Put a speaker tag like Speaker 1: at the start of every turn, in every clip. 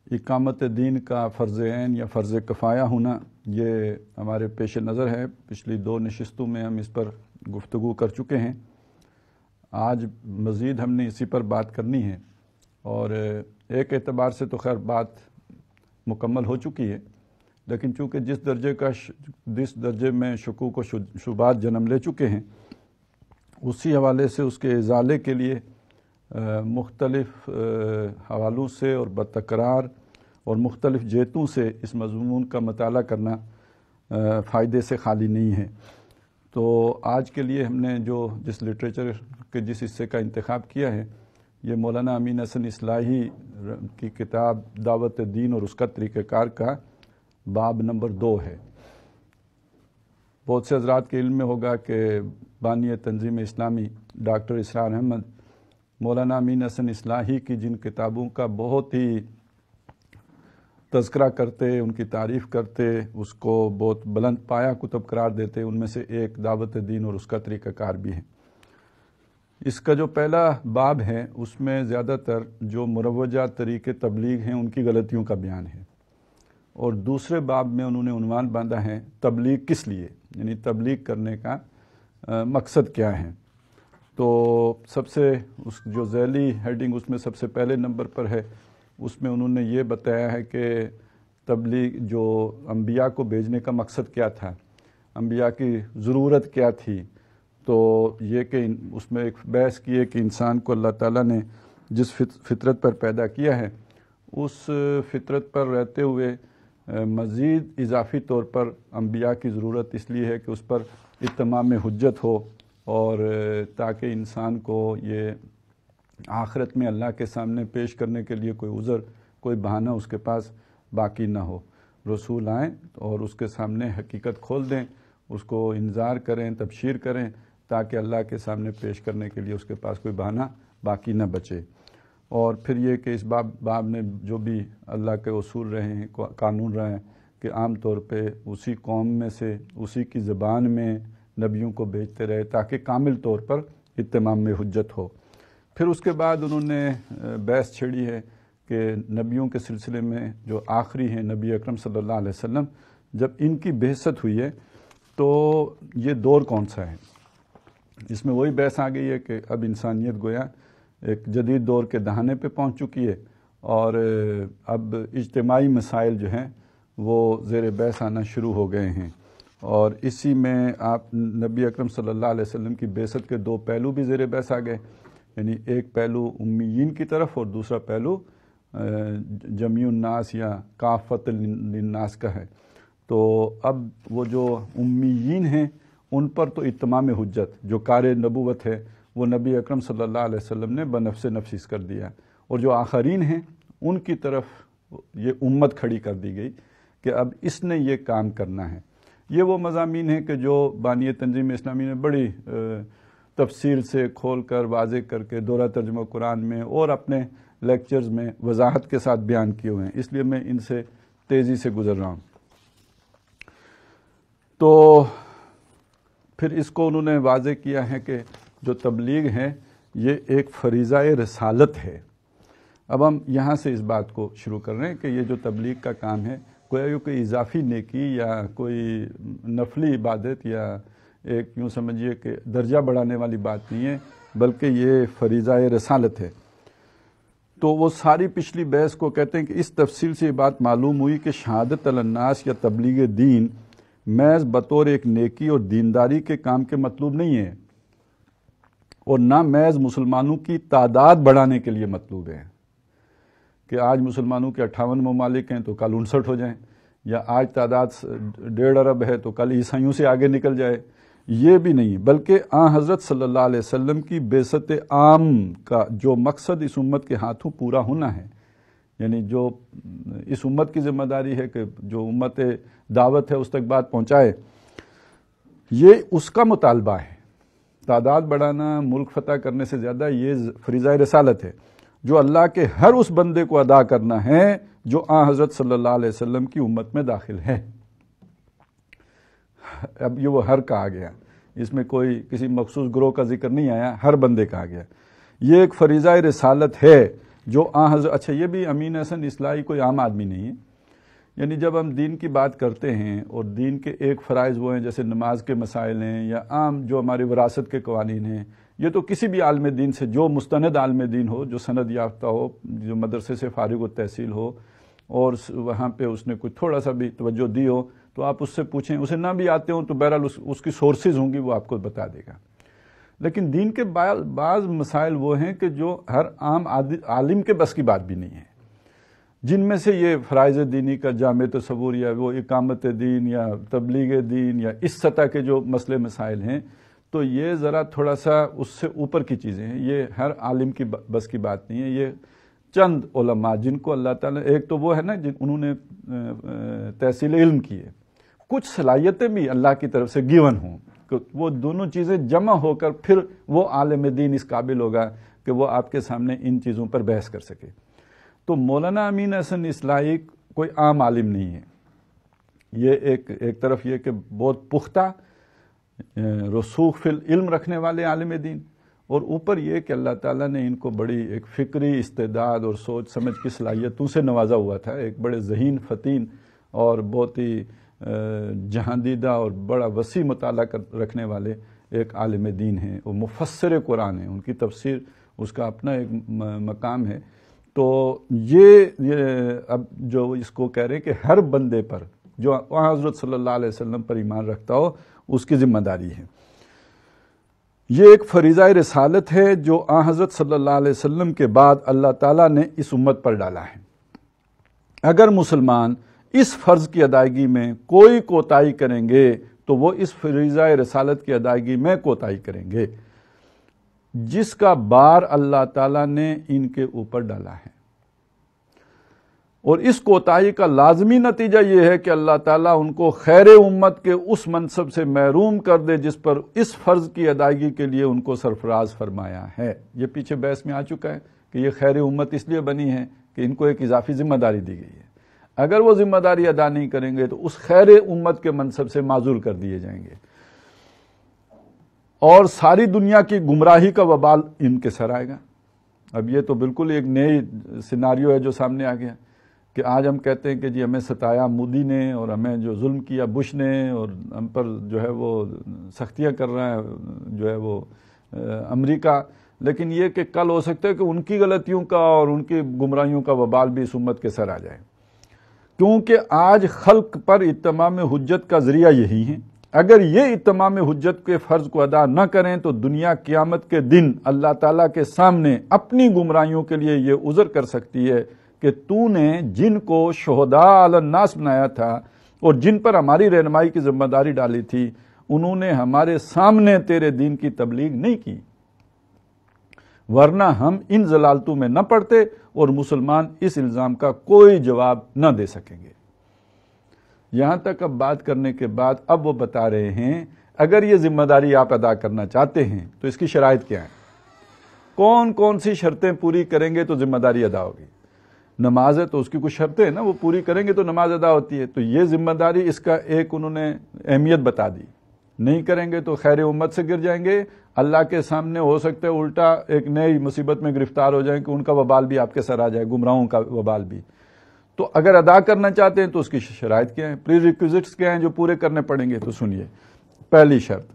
Speaker 1: اقامت دین کا فرض عین یا فرض کفایہ ہونا یہ ہمارے پیش نظر ہے۔ پچھلی 2 نشستوں میں ہم اس پر گفتگو کر چکے ہیں۔ آج مزید ہم نے اسی پر بات کرنی ہے، اور ایک اعتبار سے تو خیر بات مکمل ہو چکی ہے، لیکن چونکہ جس درجے میں شکوک و شبہات جنم لے چکے ہیں، اسی حوالے سے اس کے ازالے کے لیے مختلف حوالوں سے اور بتکرار اور مختلف جہتوں سے اس مضمون کا مطالعہ کرنا فائدے سے خالی نہیں ہے۔ تو آج کے لیے ہم نے جس لٹریچر کے جس حصے کا انتخاب کیا ہے، یہ مولانا امین حسن اصلاحی کی کتاب دعوت دین اور اس کا طریقہ کار کا باب نمبر 2 ہے۔ بہت سے حضرات کے علم میں ہوگا کہ بانی تنظیم اسلامی ڈاکٹر اسرار احمد مولانا امین حسن اصلاحی کی جن کتابوں کا بہت ہی تذکرہ کرتے، ان کی تعریف کرتے، اس کو بہت بلند پایہ کتب قرار دیتے، ان میں سے ایک دعوت دین اور اس کا طریقہ کار بھی ہے۔ اس کا جو پہلا باب ہے اس میں زیادہ تر جو مروجہ طریقے تبلیغ ہیں ان کی غلطیوں کا بیان ہے، اور دوسرے باب میں انہوں نے عنوان باندھا ہے تبلیغ کس لیے، یعنی تبلیغ کرنے کا مقصد کیا ہے۔ تو سب سے جو ذیلی ہیڈنگ اس میں سب سے پہلے نمبر پر ہے، اس میں انہوں نے یہ بتایا ہے کہ تبلیغ جو انبیاء کو بھیجنے کا مقصد کیا تھا، انبیاء کی ضرورت کیا تھی۔ تو یہ کہ اس میں ایک بحث کی ہے کہ انسان کو اللہ تعالیٰ نے جس فطرت پر پیدا کیا ہے، اس فطرت پر رہتے ہوئے مزید اضافی طور پر انبیاء کی ضرورت اس لیے ہے کہ اس پر اتمام حجت ہو، اور تاکہ انسان کو یہ آخرت میں اللہ کے سامنے پیش کرنے کے لیے کوئی عذر، کوئی بہانہ اس کے پاس باقی نہ ہو۔ رسول آئیں اور اس کے سامنے حقیقت کھول دیں، اس کو انذار کریں، تبشیر کریں، تاکہ اللہ کے سامنے پیش کرنے کے لیے اس کے پاس کوئی بہانہ باقی نہ بچے۔ اور پھر یہ کہ اس باب میں جو بھی اللہ کے اصول رہے ہیں، قانون رہے ہیں، کہ عام طور پہ اسی قوم میں سے اسی کی زبان میں نبیوں کو بھیجتے رہے تاکہ کامل طور پر اتمام میں حجت ہو۔ پھر اس کے بعد انہوں نے بحث چھیڑی ہے کہ نبیوں کے سلسلے میں جو آخری ہیں نبی اکرم صلی اللہ علیہ وسلم، جب ان کی بعثت ہوئی ہے تو یہ دور کون سا ہے۔ اس میں وہی بحث آ گئی ہے کہ اب انسانیت گویا ایک جدید دور کے دہانے پہ پہنچ چکی ہے، اور اب اجتماعی مسائل جو ہیں وہ زیر بحث آنا شروع ہو گئے ہیں، اور اسی میں آپ نبی اکرم صلی اللہ علیہ وسلم کی بعثت کے 2 پہلو بھی زیر بحث آ گئے، یعنی ایک پہلو امیین کی طرف اور دوسرا پہلو جمیع الناس یا کافۃ للناس کا ہے۔ تو اب وہ جو امیین ہیں ان پر تو اتمام حجت جو کار نبوت ہے وہ نبی اکرم صلی اللہ علیہ وسلم نے بنفس نفس کر دیا، اور جو آخرین ہیں ان کی طرف یہ امت کھڑی کر دی گئی کہ اب اس نے یہ کام کرنا ہے۔ یہ وہ مضامین ہیں کہ جو بانی تنظیم اسلامی نے بڑی تفصیل سے کھول کر واضح کر کے دورہ ترجمہ قرآن میں اور اپنے لیکچرز میں وضاحت کے ساتھ بیان کیے ہوئے ہیں، اس لیے میں ان سے تیزی سے گزر رہا ہوں۔ تو پھر اس کو انہوں نے واضح کیا ہے کہ جو تبلیغ ہے یہ ایک فریضہ رسالت ہے۔ اب ہم یہاں سے اس بات کو شروع کر رہے ہیں کہ یہ جو تبلیغ کا کام ہے کوئی اضافی نیکی یا کوئی نفلی عبادت یا ایک یوں سمجھیے کہ درجہ بڑھانے والی بات نہیں ہے، بلکہ یہ فریضہ رسالت ہے۔ تو وہ ساری پچھلی بحث کو کہتے ہیں کہ اس تفصیل سے یہ بات معلوم ہوئی کہ شہادت علی الناس یا تبلیغ دین محض بطور ایک نیکی اور دینداری کے کام کے مطلوب نہیں ہے، اور نہ محض مسلمانوں کی تعداد بڑھانے کے لیے مطلوب ہے کہ آج مسلمانوں کے 58 ممالک ہیں تو کل 59 ہو جائیں، یا آج تعداد 1.5 ارب ہے تو کل عیسائیوں سے آگے نکل جائے، یہ بھی نہیں، بلکہ حضرت صلی اللہ علیہ وسلم کی بعثت عام کا جو مقصد اس امت کے ہاتھوں پورا ہونا ہے، یعنی جو اس امت کی ذمہ داری ہے کہ جو امت دعوت ہے اس تک بات پہنچائے، یہ اس کا مطالبہ ہے۔ تعداد بڑھانا، ملک فتح کرنے سے زیادہ یہ فریضہ رسالت ہے جو اللہ کے ہر اس بندے کو ادا کرنا ہے جو حضرت صلی اللہ علیہ وسلم کی امت میں داخل ہے۔ اب یہ وہ ہر کہا گیا، اس میں کوئی کسی مخصوص گروہ کا ذکر نہیں آیا، ہر بندے کہا گیا۔ یہ ایک فریضہ رسالت ہے جو حضرت اچھا یہ بھی امین احسن اصلاحی کوئی عام آدمی نہیں ہے، یعنی جب ہم دین کی بات کرتے ہیں اور دین کے ایک فرائض وہ ہیں جیسے نماز کے مسائل ہیں یا عام جو ہماری وراثت کے قوانین ہیں، یہ تو کسی بھی عالم دین سے جو مستند عالم دین ہو، جو سند یافتہ ہو، جو مدرسے سے فارغ التحصیل ہو اور وہاں پہ اس نے کوئی تھوڑا سا بھی توجہ دی ہو تو آپ اس سے پوچھیں، اسے نہ بھی آتے ہوں تو بہرحال اس کی سورسز ہوں گی، وہ آپ کو بتا دے گا۔ لیکن دین کے بعض مسائل وہ ہیں کہ جو ہر عام عالم کے بس کی بات بھی نہیں ہے، جن میں سے یہ فرائض دینی کا جامع تصور یا وہ اقامت دین یا تبلیغ دین یا اس سطح کے جو مسئلے مسائل ہیں، تو یہ ذرا تھوڑا سا اس سے اوپر کی چیزیں ہیں، یہ ہر عالم کی بس کی بات نہیں ہے۔ یہ چند علماء جن کو اللہ تعالیٰ، ایک تو وہ ہے نا انہوں نے تحصیل علم کی ہے، کچھ صلاحیتیں بھی اللہ کی طرف سے گیون ہوں، وہ دونوں چیزیں جمع ہو کر پھر وہ عالم دین اس قابل ہوگا کہ وہ آپ کے سامنے ان چیزوں پر بحث کر سکے۔ تو مولانا امین احسن اصلاحی کوئی عام عالم نہیں ہے، یہ ایک طرف یہ کہ بہت پختہ رسوخ فی العلم رکھنے والے عالم دین، اور اوپر یہ کہ اللہ تعالیٰ نے ان کو بڑی ایک فکری استعداد اور سوچ سمجھ کی صلاحیتوں سے نوازا ہوا تھا، ایک بڑے ذہین فطین اور بہت ہی جہاندیدہ اور بڑا وسیع مطالعہ رکھنے والے ایک عالم دین ہیں، وہ مفسر قرآن ہیں، ان کی تفسیر اس کا اپنا ایک مقام ہے۔ تو یہ اب جو اس کو کہہ رہے ہیں کہ ہر بندے پر جو حضرت صلی اللہ علیہ وسلم پر ایمان رکھتا ہو اس کی ذمہ داری ہے، یہ ایک فریضہ رسالت ہے جو حضرت صلی اللہ علیہ وسلم کے بعد اللہ تعالیٰ نے اس امت پر ڈالا ہے۔ اگر مسلمان اس فرض کی ادائیگی میں کوئی کوتاہی کریں گے تو وہ اس فریضہ رسالت کی ادائیگی میں کوتاہی کریں گے جس کا بار اللہ تعالیٰ نے ان کے اوپر ڈالا ہے، اور اس کوتاہی کا لازمی نتیجہ یہ ہے کہ اللہ تعالیٰ ان کو خیر امت کے اس منصب سے محروم کر دے جس پر اس فرض کی ادائیگی کے لیے ان کو سرفراز فرمایا ہے۔ یہ پیچھے بحث میں آ چکا ہے کہ یہ خیر امت اس لیے بنی ہے کہ ان کو ایک اضافی ذمہ داری دی گئی ہے، اگر وہ ذمہ داری ادا نہیں کریں گے تو اس خیر امت کے منصب سے معزول کر دیے جائیں گے اور ساری دنیا کی گمراہی کا وبال ان کے سر آئے گا۔ اب یہ تو بالکل ایک نئی سیناریو ہے جو سامنے آ گیا کہ آج ہم کہتے ہیں کہ جی ہمیں ستایا مودی نے اور ہمیں جو ظلم کیا بش نے اور ہم پر جو ہے وہ سختیاں کر رہا ہے جو ہے وہ امریکہ، لیکن یہ کہ کل ہو سکتا ہے کہ ان کی غلطیوں کا اور ان کی گمراہیوں کا وبال بھی اس امت کے سر آ جائے، کیونکہ آج خلق پر اتمام حجت کا ذریعہ یہی ہے۔ اگر یہ اتمام حجت کے فرض کو ادا نہ کریں تو دنیا قیامت کے دن اللہ تعالیٰ کے سامنے اپنی گمراہیوں کے لیے یہ عذر کر سکتی ہے کہ تو نے جن کو شہداء علی الناس بنایا تھا اور جن پر ہماری رہنمائی کی ذمہ داری ڈالی تھی، انہوں نے ہمارے سامنے تیرے دین کی تبلیغ نہیں کی، ورنہ ہم ان ضلالتوں میں نہ پڑتے اور مسلمان اس الزام کا کوئی جواب نہ دے سکیں گے۔ یہاں تک اب بات کرنے کے بعد اب وہ بتا رہے ہیں اگر یہ ذمہ داری آپ ادا کرنا چاہتے ہیں تو اس کی شرائط کیا ہیں، کون کون سی شرطیں پوری کریں گے تو ذمہ داری ادا ہوگی۔ نماز ہے تو اس کی کچھ شرطیں ہیں نا، وہ پوری کریں گے تو نماز ادا ہوتی ہے، تو یہ ذمہ داری اس کا ایک انہوں نے اہمیت بتا دی، نہیں کریں گے تو خیر امت سے گر جائیں گے، اللہ کے سامنے ہو سکتا ہے الٹا ایک نئی مصیبت میں گرفتار ہو جائیں کہ ان کا وبال بھی آپ کے سر آ جائے، گمراہوں کا وبال بھی۔ تو اگر ادا کرنا چاہتے ہیں تو اس کی شرائط کیا ہیں، پری ریکوزٹس کیا ہیں جو پورے کرنے پڑیں گے، تو سنیے۔ پہلی شرط،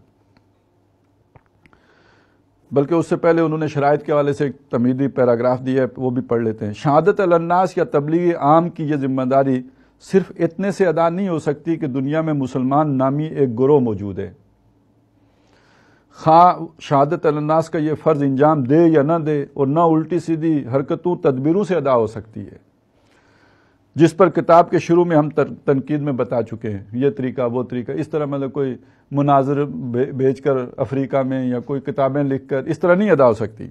Speaker 1: بلکہ اس سے پہلے انہوں نے شرائط کے حوالے سے ایک تمہیدی پیراگراف دیا ہے، وہ بھی پڑھ لیتے ہیں۔ شہادت علی الناس یا تبلیغ عام کی یہ ذمہ داری صرف اتنے سے ادا نہیں ہو سکتی کہ دنیا میں مسلمان نامی ایک گروہ موجود ہے، خواہ شہادت علی الناس کا یہ فرض انجام دے یا نہ دے، اور نہ الٹی سیدھی حرکتوں تدبیروں سے ادا ہو سکتی ہے، جس پر کتاب کے شروع میں ہم تنقید میں بتا چکے ہیں، یہ طریقہ وہ طریقہ، اس طرح مطلب کوئی مناظر بھیج کر افریقہ میں یا کوئی کتابیں لکھ کر اس طرح نہیں ادا ہو سکتی۔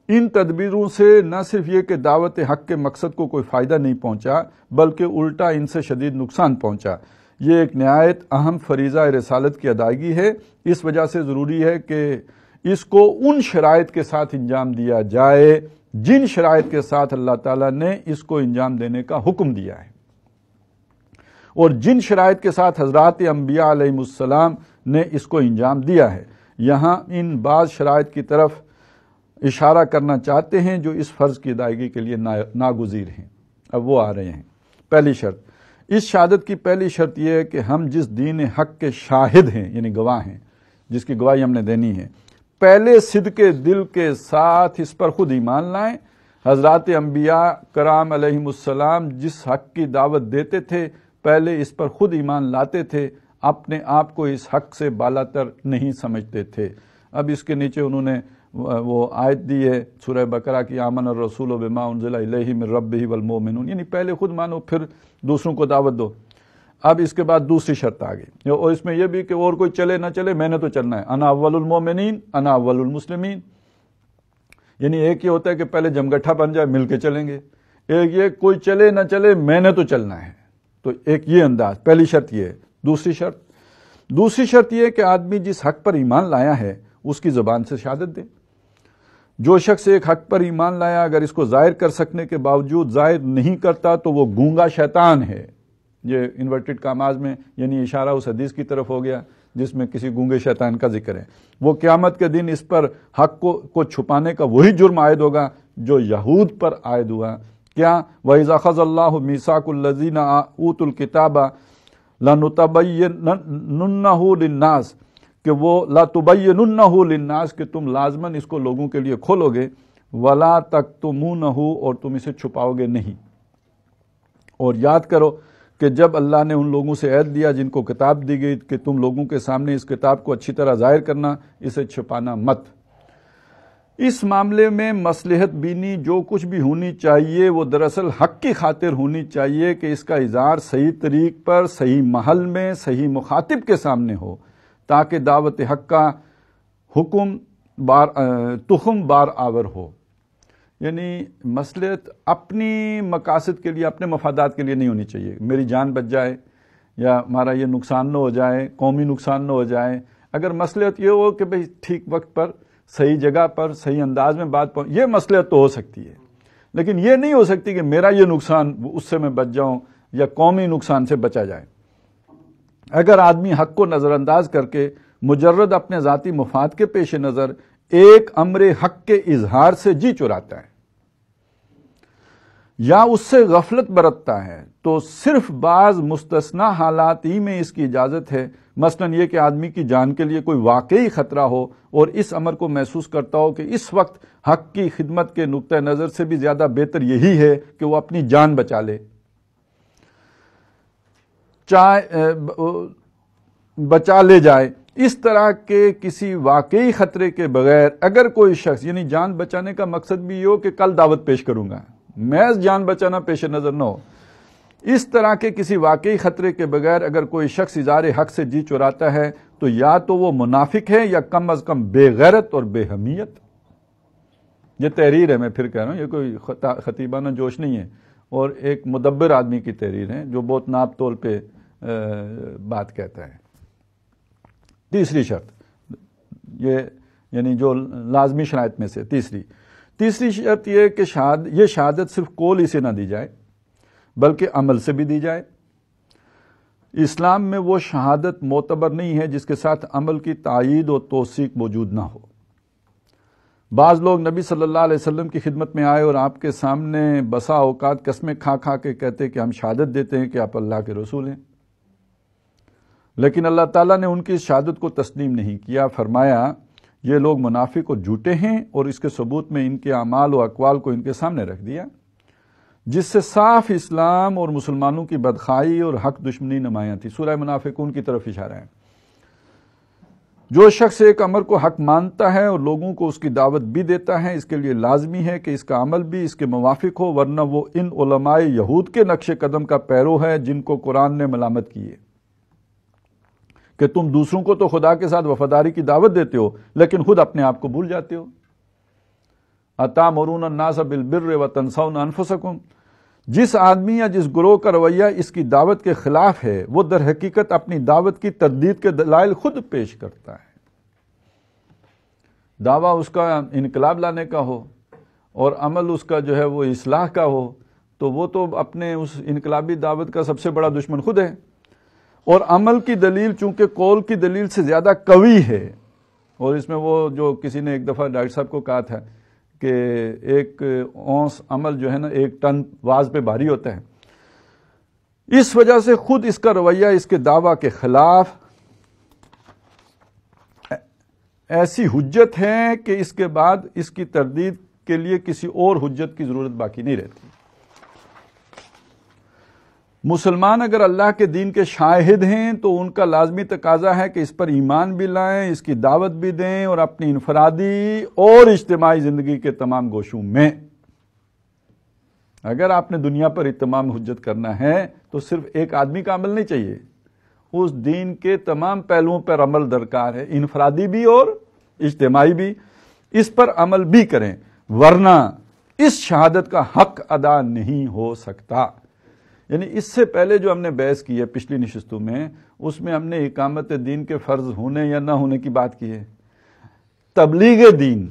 Speaker 1: ان تدبیروں سے نہ صرف یہ کہ دعوت حق کے مقصد کو کوئی فائدہ نہیں پہنچا بلکہ الٹا ان سے شدید نقصان پہنچا۔ یہ ایک نہایت اہم فریضہ رسالت کی ادائیگی ہے، اس وجہ سے ضروری ہے کہ اس کو ان شرائط کے ساتھ انجام دیا جائے جن شرائط کے ساتھ اللہ تعالیٰ نے اس کو انجام دینے کا حکم دیا ہے، اور جن شرائط کے ساتھ حضرات انبیاء علیہ السلام نے اس کو انجام دیا ہے۔ یہاں ان بعض شرائط کی طرف اشارہ کرنا چاہتے ہیں جو اس فرض کی ادائیگی کے لیے ناگزیر ہیں۔ اب وہ آ رہے ہیں۔ پہلی شرط، اس شہادت کی پہلی شرط یہ ہے کہ ہم جس دین حق کے شاہد ہیں، یعنی گواہ ہیں، جس کی گواہی ہم نے دینی ہے، پہلے صدق دل کے ساتھ اس پر خود ایمان لائیں۔ حضرات انبیاء کرام علیہم السلام جس حق کی دعوت دیتے تھے پہلے اس پر خود ایمان لاتے تھے، اپنے آپ کو اس حق سے بالاتر نہیں سمجھتے تھے۔ اب اس کے نیچے انہوں نے وہ آیت دی ہے سورہ بقرہ کی، آمن الرسول بما انزل الیہ من ربہ والمؤمنون، یعنی پہلے خود مانو پھر دوسروں کو دعوت دو۔ اب اس کے بعد دوسری شرط آ گئی، اور اس میں یہ بھی کہ اور کوئی چلے نہ چلے، میں نے تو چلنا ہے، انا اول المؤمنین انا اول المسلمین، یعنی ایک یہ ہوتا ہے کہ پہلے جمگٹھا بن جائے، مل کے چلیں گے، ایک یہ کوئی چلے نہ چلے میں نے تو چلنا ہے، تو ایک یہ انداز، پہلی شرط یہ ہے۔ دوسری شرط یہ ہے کہ آدمی جس حق پر ایمان لایا ہے اس کی زبان سے شہادت دے۔ جو شخص ایک حق پر ایمان لایا اگر اس کو ظاہر کر سکنے کے باوجود ظاہر نہیں کرتا تو وہ گونگا شیطان ہے۔ یہ انورٹڈ کاماز میں یعنی اشارہ اس حدیث کی طرف ہو گیا جس میں کسی گونگے شیطان کا ذکر ہے۔ وہ قیامت کے دن اس پر حق کو چھپانے کا وہی جرم عائد ہوگا جو یہود پر عائد ہوا۔ کیا وَإِذَا أَخَذَ اللَّهُ مِيثَاقَ الَّذِينَ أُوتُوا الْكِتَابَ لَتُبَيِّنُنَّهُ لِلنَّاسِ، کہ وہ لَتُبَيِّنُنَّهُ لِلنَّاسِ کہ تم لازماً اس کو لوگوں کے لیے کھولو گے، وَلَا تَكْتُمُونَهُ اور تم اسے چھپاؤ گے نہیں۔ اور یاد کرو کہ جب اللہ نے ان لوگوں سے عہد لیا جن کو کتاب دی گئی کہ تم لوگوں کے سامنے اس کتاب کو اچھی طرح ظاہر کرنا، اسے چھپانا مت۔ اس معاملے میں مصلحت بینی جو کچھ بھی ہونی چاہیے وہ دراصل حق کی خاطر ہونی چاہیے کہ اس کا اظہار صحیح طریق پر، صحیح محل میں، صحیح مخاطب کے سامنے ہو، تاکہ دعوت حق کا تخم بار آور ہو۔ یعنی مصلحت اپنی مقاصد کے لیے، اپنے مفادات کے لیے نہیں ہونی چاہیے، میری جان بچ جائے یا ہمارا یہ نقصان نہ ہو جائے، قومی نقصان نہ ہو جائے۔ اگر مصلحت یہ ہو کہ بھئی ٹھیک وقت پر، صحیح جگہ پر، صحیح انداز میں بات پہنچ، یہ مصلحت تو ہو سکتی ہے، لیکن یہ نہیں ہو سکتی کہ میرا یہ نقصان اس سے میں بچ جاؤں یا قومی نقصان سے بچا جائے۔ اگر آدمی حق کو نظر انداز کر کے مجرد اپنے ذاتی مفاد کے پیش نظر ایک امر حق کے اظہار سے جی چراتا ہے یا اس سے غفلت برتتا ہے تو صرف بعض مستثنی حالات ہی میں اس کی اجازت ہے، مثلاً یہ کہ آدمی کی جان کے لیے کوئی واقعی خطرہ ہو اور اس امر کو محسوس کرتا ہو کہ اس وقت حق کی خدمت کے نقطہ نظر سے بھی زیادہ بہتر یہی ہے کہ وہ اپنی جان بچا لے، بچا لے جائے۔ اس طرح کے کسی واقعی خطرے کے بغیر اگر کوئی شخص، یعنی جان بچانے کا مقصد بھی یہ ہو کہ کل دعوت پیش کروں گا، محض جان بچانا پیش نظر نہ ہو، اس طرح کے کسی واقعی خطرے کے بغیر اگر کوئی شخص اظہار حق سے جی چراتا ہے تو یا تو وہ منافق ہے یا کم از کم بے غیرت اور بے حمیت۔ یہ تحریر ہے، میں پھر کہہ رہا ہوں، یہ کوئی خطیبانہ جوش نہیں ہے، اور ایک مدبر آدمی کی تحریر ہے جو بہت ناپ تول پہ بات کہتا ہے۔ تیسری شرط یہ یعنی جو لازمی شرائط میں سے تیسری شرط یہ کہ یہ شہادت صرف قول ہی سے نہ دی جائے بلکہ عمل سے بھی دی جائے۔ اسلام میں وہ شہادت معتبر نہیں ہے جس کے ساتھ عمل کی تائید و توثیق موجود نہ ہو۔ بعض لوگ نبی صلی اللہ علیہ وسلم کی خدمت میں آئے اور آپ کے سامنے بسا اوقات قسمیں کھا کھا کے کہتے کہ ہم شہادت دیتے ہیں کہ آپ اللہ کے رسول ہیں، لیکن اللہ تعالیٰ نے ان کی اس شہادت کو تسلیم نہیں کیا، فرمایا یہ لوگ منافق اور جھوٹے ہیں، اور اس کے ثبوت میں ان کے اعمال و اقوال کو ان کے سامنے رکھ دیا جس سے صاف اسلام اور مسلمانوں کی بدخواہی اور حق دشمنی نمایاں تھی۔ سورہ منافقون کی طرف اشارہ ہے۔ جو شخص ایک امر کو حق مانتا ہے اور لوگوں کو اس کی دعوت بھی دیتا ہے، اس کے لیے لازمی ہے کہ اس کا عمل بھی اس کے موافق ہو، ورنہ وہ ان علماء یہود کے نقش قدم کا پیرو ہے جن کو قرآن نے ملامت کی ہے کہ تم دوسروں کو تو خدا کے ساتھ وفاداری کی دعوت دیتے ہو لیکن خود اپنے آپ کو بھول جاتے ہو۔ اتامرون الناس بالبر وتنسون انفسکم، جس آدمی یا جس گروہ کا رویہ اس کی دعوت کے خلاف ہے وہ در حقیقت اپنی دعوت کی تردید کے دلائل خود پیش کرتا ہے۔ دعویٰ اس کا انقلاب لانے کا ہو اور عمل اس کا جو ہے وہ اصلاح کا ہو تو وہ تو اپنے اس انقلابی دعوت کا سب سے بڑا دشمن خود ہے، اور عمل کی دلیل چونکہ قول کی دلیل سے زیادہ قوی ہے۔ اور اس میں وہ جو کسی نے ایک دفعہ ڈاکٹر صاحب کو کہا تھا کہ ایک اونس عمل جو ہے نا 1 ٹن واز پہ بھاری ہوتا ہے. اس وجہ سے خود اس کا رویہ اس کے دعویٰ کے خلاف ایسی حجت ہے کہ اس کے بعد اس کی تردید کے لیے کسی اور حجت کی ضرورت باقی نہیں رہتی. مسلمان اگر اللہ کے دین کے شاہد ہیں تو ان کا لازمی تقاضا ہے کہ اس پر ایمان بھی لائیں، اس کی دعوت بھی دیں، اور اپنی انفرادی اور اجتماعی زندگی کے تمام گوشوں میں. اگر آپ نے دنیا پر اتمام حجت کرنا ہے تو صرف ایک آدمی کا عمل نہیں چاہیے، اس دین کے تمام پہلوؤں پر عمل درکار ہے، انفرادی بھی اور اجتماعی بھی. اس پر عمل بھی کریں، ورنہ اس شہادت کا حق ادا نہیں ہو سکتا. یعنی اس سے پہلے جو ہم نے بحث کی ہے پچھلی نشستوں میں، اس میں ہم نے اقامت دین کے فرض ہونے یا نہ ہونے کی بات کی ہے. تبلیغ دین،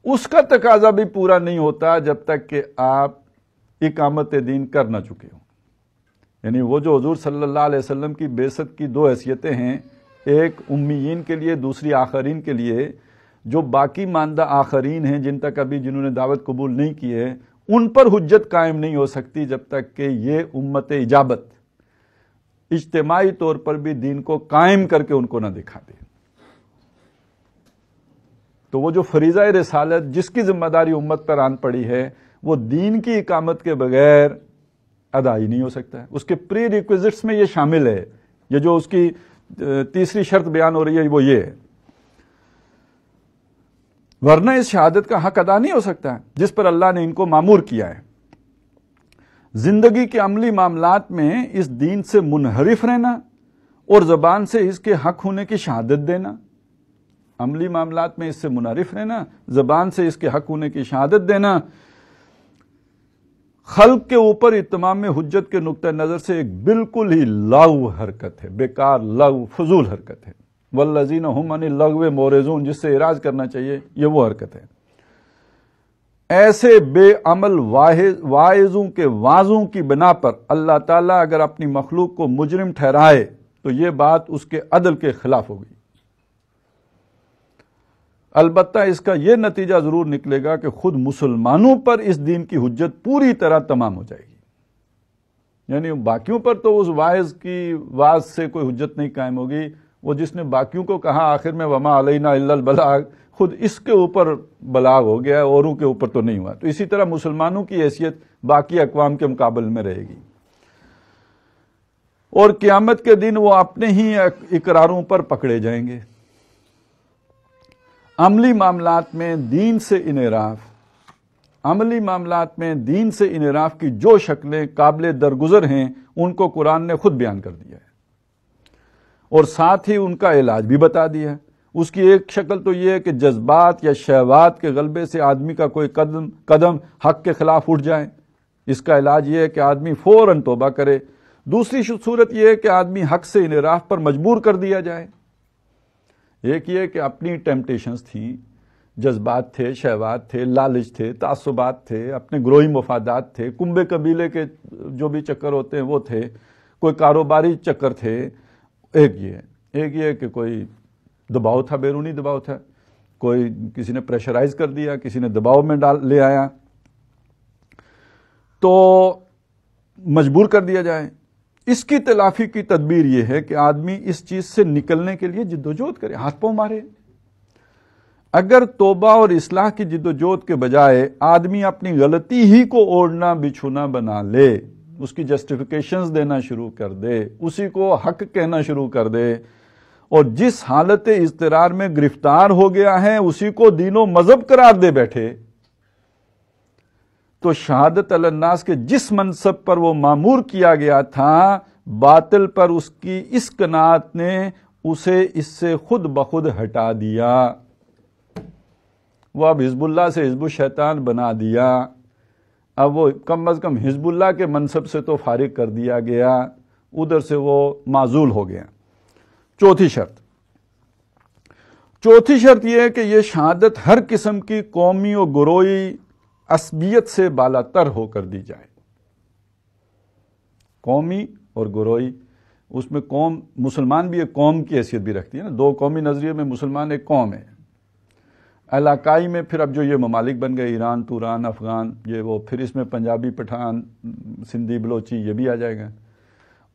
Speaker 1: اس کا تقاضا بھی پورا نہیں ہوتا جب تک کہ آپ اقامت دین کر نہ چکے ہوں. یعنی وہ جو حضور صلی اللہ علیہ وسلم کی بعثت کی 2 حیثیتیں ہیں، ایک امیین کے لیے، دوسری آخرین کے لیے. جو باقی ماندہ آخرین ہیں جن تک ابھی جنہوں نے دعوت قبول نہیں کی ہے، ان پر حجت قائم نہیں ہو سکتی جب تک کہ یہ امت اجابت اجتماعی طور پر بھی دین کو قائم کر کے ان کو نہ دکھا دے. تو وہ جو فریضہ رسالت جس کی ذمہ داری امت پر آن پڑی ہے، وہ دین کی اقامت کے بغیر ادا ہی نہیں ہو سکتا ہے. اس کے پری ریکویزٹس میں یہ شامل ہے. یہ جو اس کی تیسری شرط بیان ہو رہی ہے وہ یہ ہے، ورنہ اس شہادت کا حق ادا نہیں ہو سکتا ہے جس پر اللہ نے ان کو مامور کیا ہے. زندگی کے عملی معاملات میں اس دین سے منحرف رہنا اور زبان سے اس کے حق ہونے کی شہادت دینا. عملی معاملات میں اس سے منحرف رہنا، زبان سے اس کے حق ہونے کی شہادت دینا، خلق کے اوپر اتمام حجت کے نقطہ نظر سے ایک بالکل ہی لاغو حرکت ہے، بیکار لاغو فضول حرکت ہے. والذین هم عن اللغو معرضون، جس سے اعراض کرنا چاہیے، یہ وہ حرکت ہے. ایسے بے عمل واعظوں کے وعظوں کی بنا پر اللہ تعالیٰ اگر اپنی مخلوق کو مجرم ٹھہرائے تو یہ بات اس کے عدل کے خلاف ہوگی. البتہ اس کا یہ نتیجہ ضرور نکلے گا کہ خود مسلمانوں پر اس دین کی حجت پوری طرح تمام ہو جائے گی. یعنی باقیوں پر تو اس واعظ کی واعظ سے کوئی حجت نہیں قائم ہوگی. وہ جس نے باقیوں کو کہا آخر میں وما علینا الا البلاغ، خود اس کے اوپر بلاغ ہو گیا، اوروں کے اوپر تو نہیں ہوا. تو اسی طرح مسلمانوں کی حیثیت باقی اقوام کے مقابل میں رہے گی، اور قیامت کے دن وہ اپنے ہی اقراروں پر پکڑے جائیں گے. عملی معاملات میں دین سے انحراف کی جو شکلیں قابل درگزر ہیں ان کو قرآن نے خود بیان کر دیا ہے، اور ساتھ ہی ان کا علاج بھی بتا دیا ہے. اس کی ایک شکل تو یہ ہے کہ جذبات یا شہوات کے غلبے سے آدمی کا کوئی قدم حق کے خلاف اٹھ جائے. اس کا علاج یہ ہے کہ آدمی فوراً توبہ کرے. دوسری صورت یہ ہے کہ آدمی حق سے انحراف پر مجبور کر دیا جائے. ایک یہ کہ اپنی ٹیمپٹیشنز تھیں، جذبات تھے، شہوات تھے، لالچ تھے، تعصبات تھے، اپنے گروہی مفادات تھے، کنبے قبیلے کے جو بھی چکر ہوتے ہیں وہ تھے، کوئی کاروباری چکر تھے. ایک یہ کہ کوئی دباؤ تھا، بیرونی دباؤ تھا، کوئی کسی نے پریشرائز کر دیا، کسی نے دباؤ میں لے آیا تو مجبور کر دیا جائے. اس کی تلافی کی تدبیر یہ ہے کہ آدمی اس چیز سے نکلنے کے لیے جدوجہد کرے، ہاتھ پاؤں مارے. اگر توبہ اور اصلاح کی جدوجہد کے بجائے آدمی اپنی غلطی ہی کو اوڑھنا بچھونا بنا لے، اس کی جسٹیفیکیشنز دینا شروع کر دے، اسی کو حق کہنا شروع کر دے، اور جس حالت اضطرار میں گرفتار ہو گیا ہے اسی کو دین و مذہب قرار دے بیٹھے، تو شہادت علی الناس کے جس منصب پر وہ مامور کیا گیا تھا، باطل پر اس کی اس قناعت نے اسے اس سے خود بخود ہٹا دیا. وہ اب حزب اللہ سے حزب الشیطان بنا دیا. اب وہ کم از کم حزب اللہ کے منصب سے تو فارغ کر دیا گیا، ادھر سے وہ معزول ہو گیا. چوتھی شرط یہ ہے کہ یہ شہادت ہر قسم کی قومی و گروہی عصبیت سے بالا تر ہو کر دی جائے. قومی اور گروہی، اس میں قوم، مسلمان بھی ایک قوم کی حیثیت بھی رکھتی ہے نا. 2 قومی نظریے میں مسلمان ایک قوم ہے. علاقائی میں پھر اب جو یہ ممالک بن گئے، ایران، توران، افغان، یہ وہ، پھر اس میں پنجابی، پٹھان، سندھی، بلوچی، یہ بھی آ جائے گا.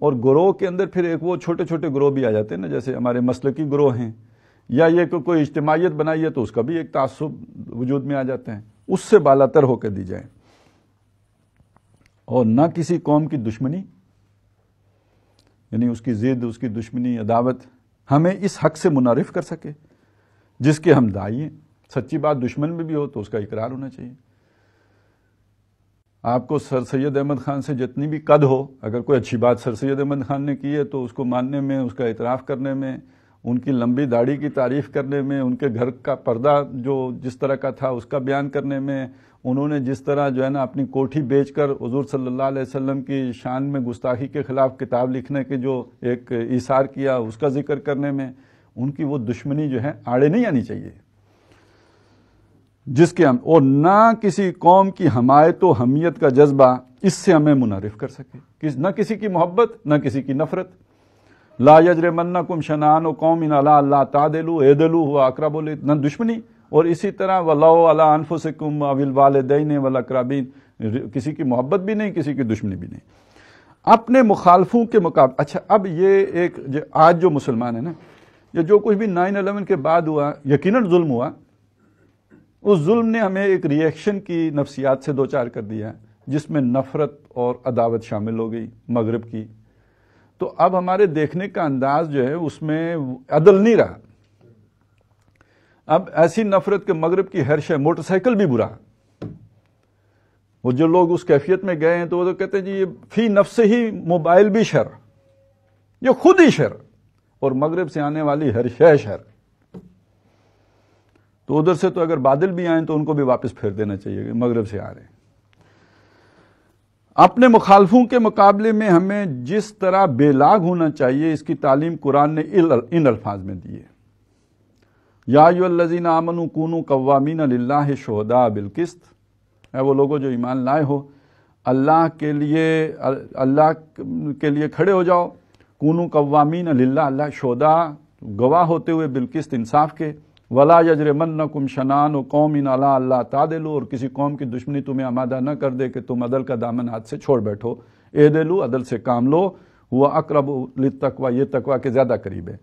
Speaker 1: اور گروہ کے اندر پھر ایک وہ چھوٹے چھوٹے گروہ بھی آ جاتے ہیں نا، جیسے ہمارے مسلکی گروہ ہیں، یا یہ کہ کوئی اجتماعیت بنائی ہے تو اس کا بھی ایک تعصب وجود میں آ جاتے ہیں. اس سے بالاتر ہو کے دی جائے. اور نہ کسی قوم کی دشمنی، یعنی اس کی ضد، اس کی دشمنی، عداوت ہمیں اس حق سے منعرف کر سکے جس کے ہم داعی ہیں. سچی بات دشمن میں بھی ہو تو اس کا اقرار ہونا چاہیے. آپ کو سر سید احمد خان سے جتنی بھی قد ہو، اگر کوئی اچھی بات سر سید احمد خان نے کی ہے تو اس کو ماننے میں، اس کا اعتراف کرنے میں، ان کی لمبی داڑھی کی تعریف کرنے میں، ان کے گھر کا پردہ جو جس طرح کا تھا اس کا بیان کرنے میں، انہوں نے جس طرح جو ہے نا اپنی کوٹھی بیچ کر حضور صلی اللہ علیہ وسلم کی شان میں گستاخی کے خلاف کتاب لکھنے کے جو ایک ایثار کیا اس کا ذکر کرنے میں، ان کی وہ دشمنی جو ہے آڑے نہیں آنی چاہیے جس کے ہم، اور نہ کسی قوم کی حمایت و حمیت کا جذبہ اس سے ہمیں منعرف کر سکے. نہ کسی کی محبت، نہ کسی کی نفرت. لا یجرمنکم شنآن قوم علی الا تعدلوا اعدلوا هو اقرب نہ دشمنی. اور اسی طرح ولو علی انفسکم او الوالدین والاقربین، کسی کی محبت بھی نہیں، کسی کی دشمنی بھی نہیں. اپنے مخالفوں کے مقابلے. اچھا اب یہ ایک آج جو مسلمان ہیں نا، یہ جو کچھ بھی 9/11 کے بعد ہوا یقیناً ظلم ہوا، اس ظلم نے ہمیں ایک ری ایکشن کی نفسیات سے دوچار کر دیا جس میں نفرت اور عداوت شامل ہو گئی مغرب کی. تو اب ہمارے دیکھنے کا انداز جو ہے اس میں عدل نہیں رہا. اب ایسی نفرت کہ مغرب کی ہر شے، موٹر سائیکل بھی برا. وہ جو لوگ اس کیفیت میں گئے ہیں تو وہ تو کہتے ہیں جی یہ فی نفس ہی موبائل بھی شر، یہ خود ہی شر، اور مغرب سے آنے والی ہر شے شر. تو ادھر سے تو اگر بادل بھی آئیں تو ان کو بھی واپس پھیر دینا چاہیے کہ مغرب سے آ رہے ہیں. اپنے مخالفوں کے مقابلے میں ہمیں جس طرح بے لاگ ہونا چاہیے اس کی تعلیم قرآن نے ان الفاظ میں دی ہے. یا ایھا الذین آمنوا کونوا قوامین للہ شہداء بالقسط. اے وہ لوگوں جو ایمان لائے ہو، اللہ کے لیے کھڑے ہو جاؤ. کونوا قوامین للہ، اللہ شہداء گواہ ہوتے ہوئے، بالقسط انصاف کے. ولا یجرمنکم شنآن قوم علی الا تعدلوا، اور کسی قوم کی دشمنی تمہیں آمادہ نہ کر دے کہ تم عدل کا دامن ہاتھ سے چھوڑ بیٹھو. اعدلوا، عدل سے کام لو. ہوا اقرب للتقوی، یہ تقوی کے زیادہ قریب ہے.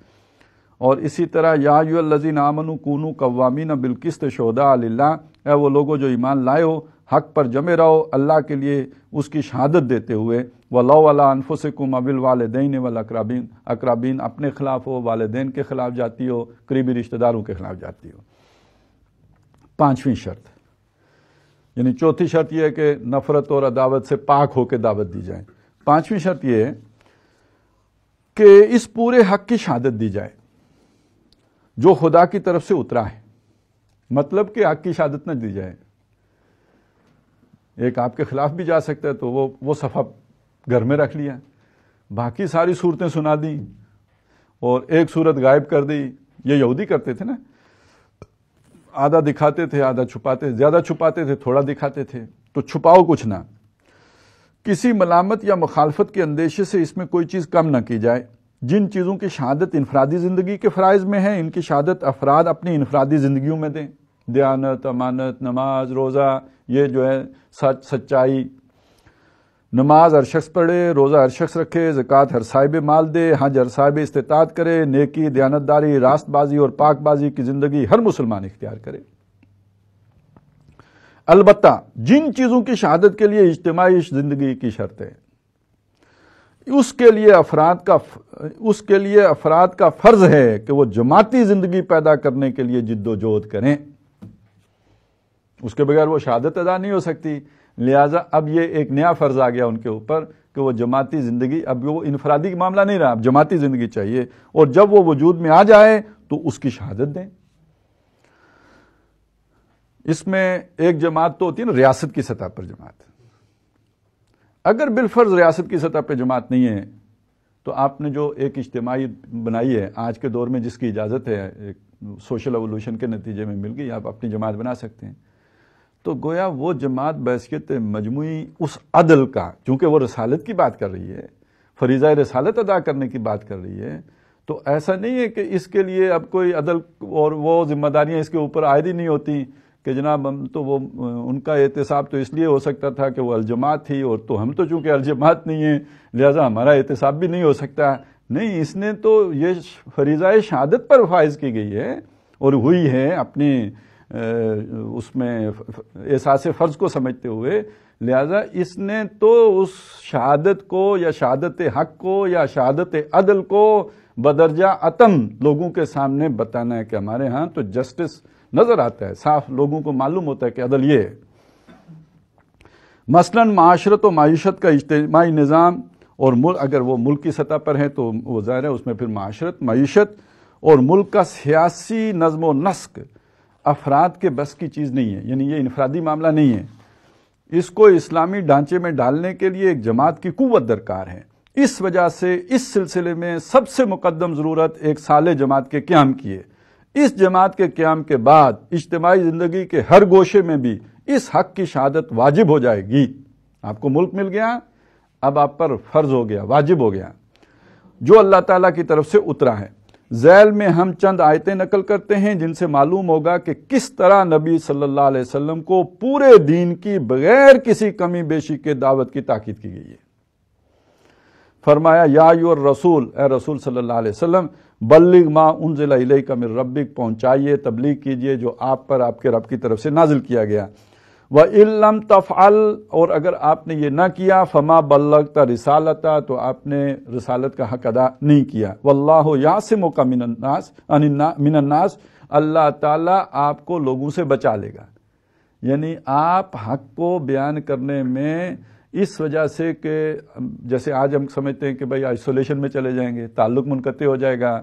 Speaker 1: اور اسی طرح یا ایھا الذین آمنوا کونوا قوامین بالقسط شہداء للہ، اے وہ لوگوں جو ایمان لائے ہو حق پر جمے رہو اللہ کے لیے اس کی شہادت دیتے ہوئے. ولو علی انفسکم او الوالدین والاقربین، اقربین اپنے خلاف ہو، والدین کے خلاف جاتی ہو، قریبی رشتہ داروں کے خلاف جاتی ہو. 5ویں شرط، یعنی چوتھی شرط یہ ہے کہ نفرت اور عداوت سے پاک ہو کے دعوت دی جائے. 5ویں شرط یہ ہے کہ اس پورے حق کی شہادت دی جائے جو خدا کی طرف سے اترا ہے. مطلب کہ حق کی شہادت نہ دی جائے. ایک آپ کے خلاف بھی جا سکتا ہے تو وہ صفحہ گھر میں رکھ لیا، باقی ساری صورتیں سنا دیں اور ایک صورت غائب کر دی. یہ یہودی کرتے تھے نا، آدھا دکھاتے تھے آدھا چھپاتے، زیادہ چھپاتے تھے تھوڑا دکھاتے تھے. تو چھپاؤ کچھ نہ. کسی ملامت یا مخالفت کے اندیشے سے اس میں کوئی چیز کم نہ کی جائے. جن چیزوں کی شہادت انفرادی زندگی کے فرائض میں ہے ان کی شہادت افراد اپنی انفرادی زندگیوں میں دیں. دیانت، امانت، نماز، روزہ، یہ جو ہے سچ، سچائی. نماز ہر شخص پڑھے، روزہ ہر شخص رکھے، زکوٰۃ ہر صاحب مال دے، حج ہر صاحب استطاعت کرے، نیکی، دیانتداری، راست بازی اور پاک بازی کی زندگی ہر مسلمان اختیار کرے. البتہ جن چیزوں کی شہادت کے لیے اجتماعی زندگی کی شرط ہے اس کے لیے افراد کا فرض ہے کہ وہ جماعتی زندگی پیدا کرنے کے لیے جد و جہد کریں. اس کے بغیر وہ شہادت ادا نہیں ہو سکتی. لہٰذا اب یہ ایک نیا فرض آ گیا ان کے اوپر کہ وہ جماعتی زندگی، اب وہ انفرادی معاملہ نہیں رہا، اب جماعتی زندگی چاہیے. اور جب وہ وجود میں آ جائے تو اس کی شہادت دیں. اس میں ایک جماعت تو ہوتی ہے نا ریاست کی سطح پر جماعت. اگر بالفرض ریاست کی سطح پہ جماعت نہیں ہے تو آپ نے جو ایک اجتماعی بنائی ہے آج کے دور میں جس کی اجازت ہے، ایک سوشل ایوولوشن کے نتیجے میں مل گئی، آپ اپنی جماعت بنا سکتے ہیں. تو گویا وہ جماعت بحیثیت مجموعی اس عدل کا، چونکہ وہ رسالت کی بات کر رہی ہے، فریضہ رسالت ادا کرنے کی بات کر رہی ہے، تو ایسا نہیں ہے کہ اس کے لیے اب کوئی عدل اور وہ ذمہ داریاں اس کے اوپر عائد ہی نہیں ہوتی کہ جناب ہم تو وہ ان کا احتساب تو اس لیے ہو سکتا تھا کہ وہ الجماعت تھی، اور تو ہم تو چونکہ الجماعت نہیں ہیں لہذا ہمارا احتساب بھی نہیں ہو سکتا. نہیں، اس نے تو یہ فریضہ شہادت پر فائز کی گئی ہے اور ہوئی ہے اپنی اس میں احساس فرض کو سمجھتے ہوئے، لہذا اس نے تو اس شہادت کو یا شہادت حق کو یا شہادت عدل کو بدرجہ اتم لوگوں کے سامنے بتانا ہے کہ ہمارے ہاں تو جسٹس نظر آتا ہے، صاف لوگوں کو معلوم ہوتا ہے کہ عدل یہ ہے. مثلا معاشرت و معیشت کا اجتماعی نظام، اور اگر وہ ملک کی سطح پر ہے تو وہ ظاہر ہے اس میں پھر معاشرت، معیشت اور ملک کا سیاسی نظم و نسق افراد کے بس کی چیز نہیں ہے، یعنی یہ انفرادی معاملہ نہیں ہے. اس کو اسلامی ڈھانچے میں ڈالنے کے لیے ایک جماعت کی قوت درکار ہے. اس وجہ سے اس سلسلے میں سب سے مقدم ضرورت ایک صالح جماعت کے قیام کی ہے. اس جماعت کے قیام کے بعد اجتماعی زندگی کے ہر گوشے میں بھی اس حق کی شہادت واجب ہو جائے گی. آپ کو ملک مل گیا، اب آپ پر فرض ہو گیا، واجب ہو گیا، جو اللہ تعالیٰ کی طرف سے اترا ہے. ذیل میں ہم چند آیتیں نقل کرتے ہیں جن سے معلوم ہوگا کہ کس طرح نبی صلی اللہ علیہ وسلم کو پورے دین کی بغیر کسی کمی بیشی کے دعوت کی تاکید کی گئی ہے. فرمایا یا ایھا الرسول، اے رسول صلی اللہ علیہ وسلم، بلغ ما انزل الیک من ربک، پہنچائیے، تبلیغ کیجئے جو آپ پر آپ کے رب کی طرف سے نازل کیا گیا. وَإِن لَّمْ تَفْعَلْ، اور اگر آپ نے یہ نہ کیا، فَمَا بَلَّغْتَ رِسَالَتَ، تو آپ نے رسالت کا حق ادا نہیں کیا. وَاللَّهُ يَعْصِمُكَ مِنَ النَّاسِ، اللہ تعالیٰ آپ کو لوگوں سے بچا لے گا. یعنی آپ حق کو بیان کرنے میں اس وجہ سے کہ جیسے آج ہم سمجھتے ہیں کہ بھائی آئسولیشن میں چلے جائیں گے، تعلق منقطع ہو جائے گا،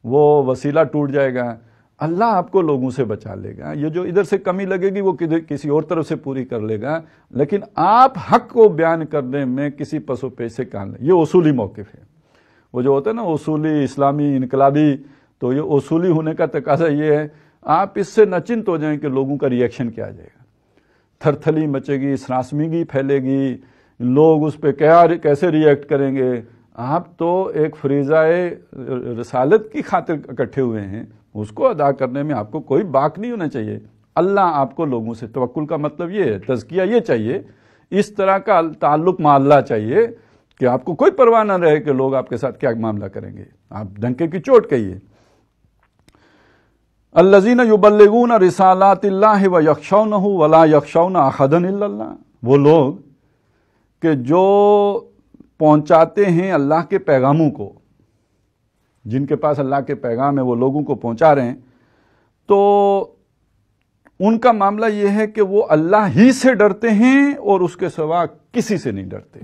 Speaker 1: وہ وسیلہ ٹوٹ جائے گا، اللہ آپ کو لوگوں سے بچا لے گا. یہ جو ادھر سے کمی لگے گی وہ کسی اور طرف سے پوری کر لے گا، لیکن آپ حق کو بیان کرنے میں کسی پس و پیش سے کام نہیں. یہ اصولی موقف ہے. وہ جو ہوتا ہے نا اصولی اسلامی انقلابی، تو یہ اصولی ہونے کا تقاضا یہ ہے آپ اس سے نچنت ہو جائیں کہ لوگوں کا ریئیکشن کیا جائے گا. تھرتھلی مچے گی، سراسمیگی پھیلے گی، لوگ اس پہ کیسے ریئیکٹ کریں گے. آپ تو ایک فریضہ رسالت کی خاطر اکٹھے ہوئے ہیں، اس کو ادا کرنے میں آپ کو کوئی باک نہیں ہونا چاہیے. اللہ آپ کو لوگوں سے، توکل کا مطلب یہ ہے، تزکیہ یہ چاہیے، اس طرح کا تعلق مع اللہ چاہیے کہ آپ کو کوئی پرواہ نہ رہے کہ لوگ آپ کے ساتھ کیا معاملہ کریں گے. آپ ڈنکے کی چوٹ کہیے. الذین یبلغون رسالات اللہ ویخشونہ ولا یخشون احدا الا اللہ، وہ لوگ کہ جو پہنچاتے ہیں اللہ کے پیغاموں کو، جن کے پاس اللہ کے پیغام ہے وہ لوگوں کو پہنچا رہے ہیں، تو ان کا معاملہ یہ ہے کہ وہ اللہ ہی سے ڈرتے ہیں اور اس کے سوا کسی سے نہیں ڈرتے.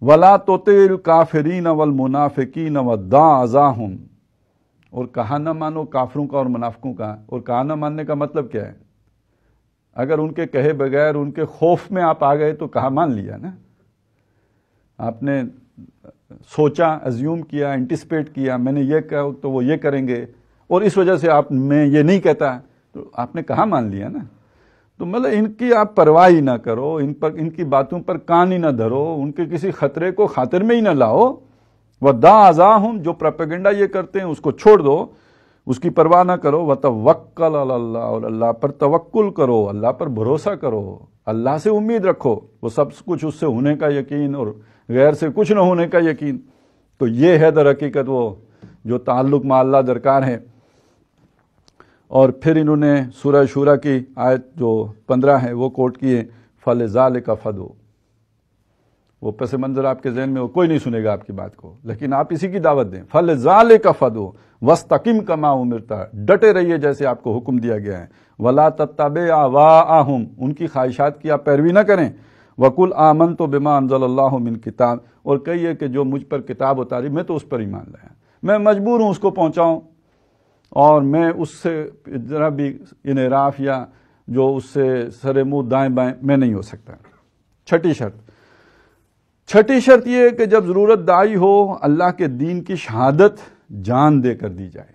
Speaker 1: وَلَا تُطِعِ الْكَافِرِينَ وَالْمُنَافِقِينَ وَدَّعْ أَذَاهُمْ، اور کہا نہ مانو کافروں کا اور منافقوں کا. اور کہا نہ ماننے کا مطلب کیا ہے؟ اگر ان کے کہے بغیر ان کے خوف میں آپ آ گئے تو کہا مان لیا نا. آپ نے سوچا، ازیوم کیا، انٹیسپیٹ کیا، میں نے یہ کہا تو وہ یہ کریں گے، اور اس وجہ سے میں یہ نہیں کہتا تو آپ نے کہا مان لیا نا. تو مطلب ان کی آپ پرواہ ہی نہ کرو، ان کی باتوں پر کان ہی نہ دھرو، ان کے کسی خطرے کو خاطر میں ہی نہ لاؤ. وَدَّعْ أَذَاهُمْ، جو پروپیگنڈا یہ کرتے ہیں اس کو چھوڑ دو، اس کی پرواہ نہ کرو. وَتَوَکَّلْ عَلَى اللَّهِ، اور اللہ پر توکل کرو، اللہ پر بھروسہ کرو، اللہ سے امید رکھو. وہ سب کچھ اس سے ہونے کا یقین اور غیر سے کچھ نہ ہونے کا یقین. تو یہ ہے در حقیقت وہ جو تعلق مع اللہ درکار ہے. اور پھر انہوں نے سورہ شورا کی آیت جو 15 ہے وہ کوٹ کیے، فَلِذَٰلِكَ فَادْعُ. وہ پس منظر آپ کے ذہن میں کوئی نہیں سنے گا آپ کی بات کو، لیکن آپ اسی کی دعوت دیں. فَلِذَٰلِكَ فَادْعُ وَاسْتَقِمْ كَمَا أُمِرْتَ، ڈٹے رہیے جیسے آپ کو حکم دیا گیا ہے. وَلَا تَتَّبِعْ أَهْوَاءَهُمْ، ان کی خواہشات کی آپ پیروی نہ کریں. وَقُلْ آمَنْتُ بِمَا أَنزَلَ اللَّهُ مِنْ کتاب، اور کہیے کہ جو مجھ پر کتاب اتاری میں تو اس پر ایمان لایا، میں مجبور ہوں اس کو پہنچاؤں، اور میں اس سے ذرا بھی انحراف یا جو اس سے سر منہ دائیں بائیں میں نہیں ہو سکتا. چھٹی شرط یہ ہے کہ جب ضرورت دائی ہو اللہ کے دین کی شہادت جان دے کر دی جائے.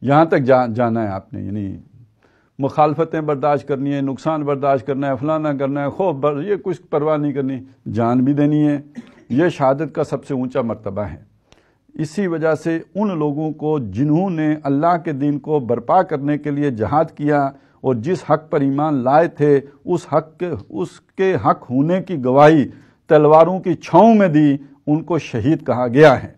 Speaker 1: یہاں تک جانا ہے آپ نے، یعنی مخالفتیں برداشت کرنی ہے، نقصان برداشت کرنا ہے، فلانا کرنا ہے، خوف یہ کچھ پرواہ نہیں کرنی، جان بھی دینی ہے۔ یہ شہادت کا سب سے اونچا مرتبہ ہے۔ اسی وجہ سے ان لوگوں کو جنہوں نے اللہ کے دین کو برپا کرنے کے لیے جہاد کیا اور جس حق پر ایمان لائے تھے اس کے حق ہونے کی گواہی تلواروں کی چھاؤں میں دی، ان کو شہید کہا گیا ہے۔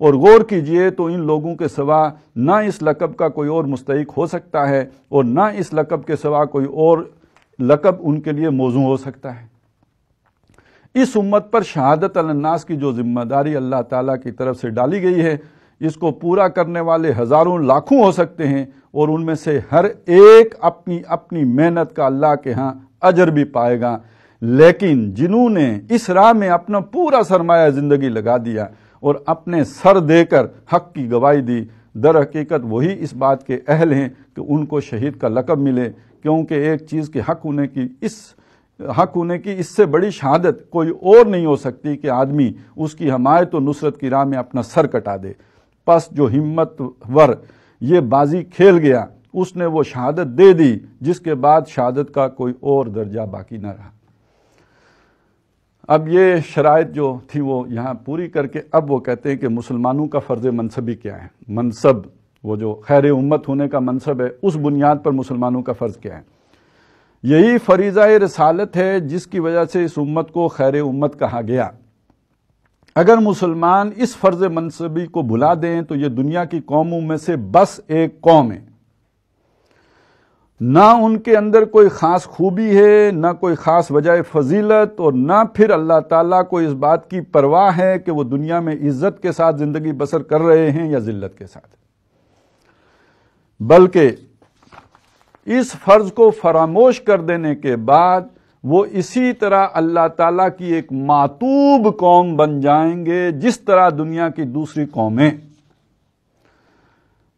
Speaker 1: اور غور کیجئے تو ان لوگوں کے سوا نہ اس لقب کا کوئی اور مستحق ہو سکتا ہے اور نہ اس لقب کے سوا کوئی اور لقب ان کے لیے موزوں ہو سکتا ہے۔ اس امت پر شہادت علی الناس کی جو ذمہ داری اللہ تعالیٰ کی طرف سے ڈالی گئی ہے، اس کو پورا کرنے والے ہزاروں لاکھوں ہو سکتے ہیں، اور ان میں سے ہر ایک اپنی اپنی محنت کا اللہ کے ہاں اجر بھی پائے گا۔ لیکن جنہوں نے اس راہ میں اپنا پورا سرمایہ زندگی لگا دیا اور اپنے سر دے کر حق کی گواہی دی، در حقیقت وہی اس بات کے اہل ہیں کہ ان کو شہید کا لقب ملے، کیونکہ ایک چیز کے حق ہونے کی اس سے بڑی شہادت کوئی اور نہیں ہو سکتی کہ آدمی اس کی حمایت و نصرت کی راہ میں اپنا سر کٹا دے۔ پس جو ہمت ور یہ بازی کھیل گیا، اس نے وہ شہادت دے دی جس کے بعد شہادت کا کوئی اور درجہ باقی نہ رہا۔ اب یہ شرائط جو تھی وہ یہاں پوری کر کے اب وہ کہتے ہیں کہ مسلمانوں کا فرض منصبی کیا ہے، منصب وہ جو خیر امت ہونے کا منصب ہے، اس بنیاد پر مسلمانوں کا فرض کیا ہے۔ یہی فریضہ رسالت ہے جس کی وجہ سے اس امت کو خیر امت کہا گیا۔ اگر مسلمان اس فرض منصبی کو بھلا دیں تو یہ دنیا کی قوموں میں سے بس ایک قوم ہے۔ نہ ان کے اندر کوئی خاص خوبی ہے، نہ کوئی خاص وجہ فضیلت، اور نہ پھر اللہ تعالیٰ کو اس بات کی پرواہ ہے کہ وہ دنیا میں عزت کے ساتھ زندگی بسر کر رہے ہیں یا ذلت کے ساتھ، بلکہ اس فرض کو فراموش کر دینے کے بعد وہ اسی طرح اللہ تعالیٰ کی ایک معتوب قوم بن جائیں گے، جس طرح دنیا کی دوسری قومیں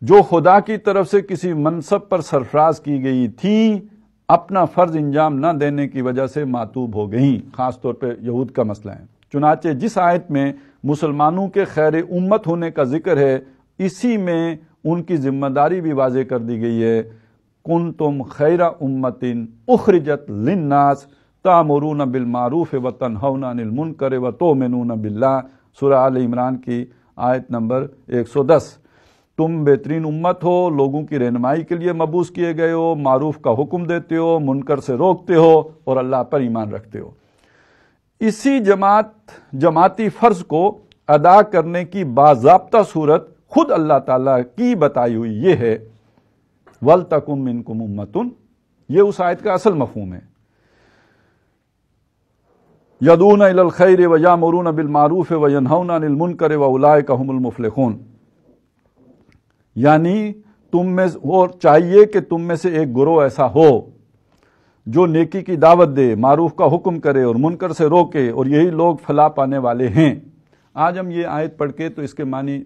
Speaker 1: جو خدا کی طرف سے کسی منصب پر سرفراز کی گئی تھیں، اپنا فرض انجام نہ دینے کی وجہ سے معتوب ہو گئیں۔ خاص طور پہ یہود کا مسئلہ ہے۔ چنانچہ جس آیت میں مسلمانوں کے خیر امت ہونے کا ذکر ہے، اسی میں ان کی ذمہ داری بھی واضح کر دی گئی ہے۔ کنتم خیر امت اخرجت للناس تأمرون بالمعروف وتنہون عن المنکر وتؤمنون باللہ، سورہ آل عمران کی آیت نمبر 110۔ تم بہترین امت ہو، لوگوں کی رہنمائی کے لیے مبعوث کیے گئے ہو، معروف کا حکم دیتے ہو، منکر سے روکتے ہو، اور اللہ پر ایمان رکھتے ہو۔ اسی جماعتی فرض کو ادا کرنے کی باضابطہ صورت خود اللہ تعالیٰ کی بتائی ہوئی یہ ہے، وَلْتَكُن مِّنكُمْ أُمَّةٌ، یہ اس آیت کا اصل مفہوم ہے۔ يَدْعُونَ إِلَى الْخَيْرِ وَيَأْمُرُونَ بِالْمَعْرُوفِ وَيَنْهَوْنَ عَنِ الْمُنكَرِ وَأُولَٰئِكَ هُمُ الْمُفْلِحُونَ، یعنی تم میں اور چاہیے کہ تم میں سے ایک گروہ ایسا ہو جو نیکی کی دعوت دے، معروف کا حکم کرے اور منکر سے روکے، اور یہی لوگ فلاح پانے والے ہیں۔ آج ہم یہ آیت پڑھ کے تو اس کے معنی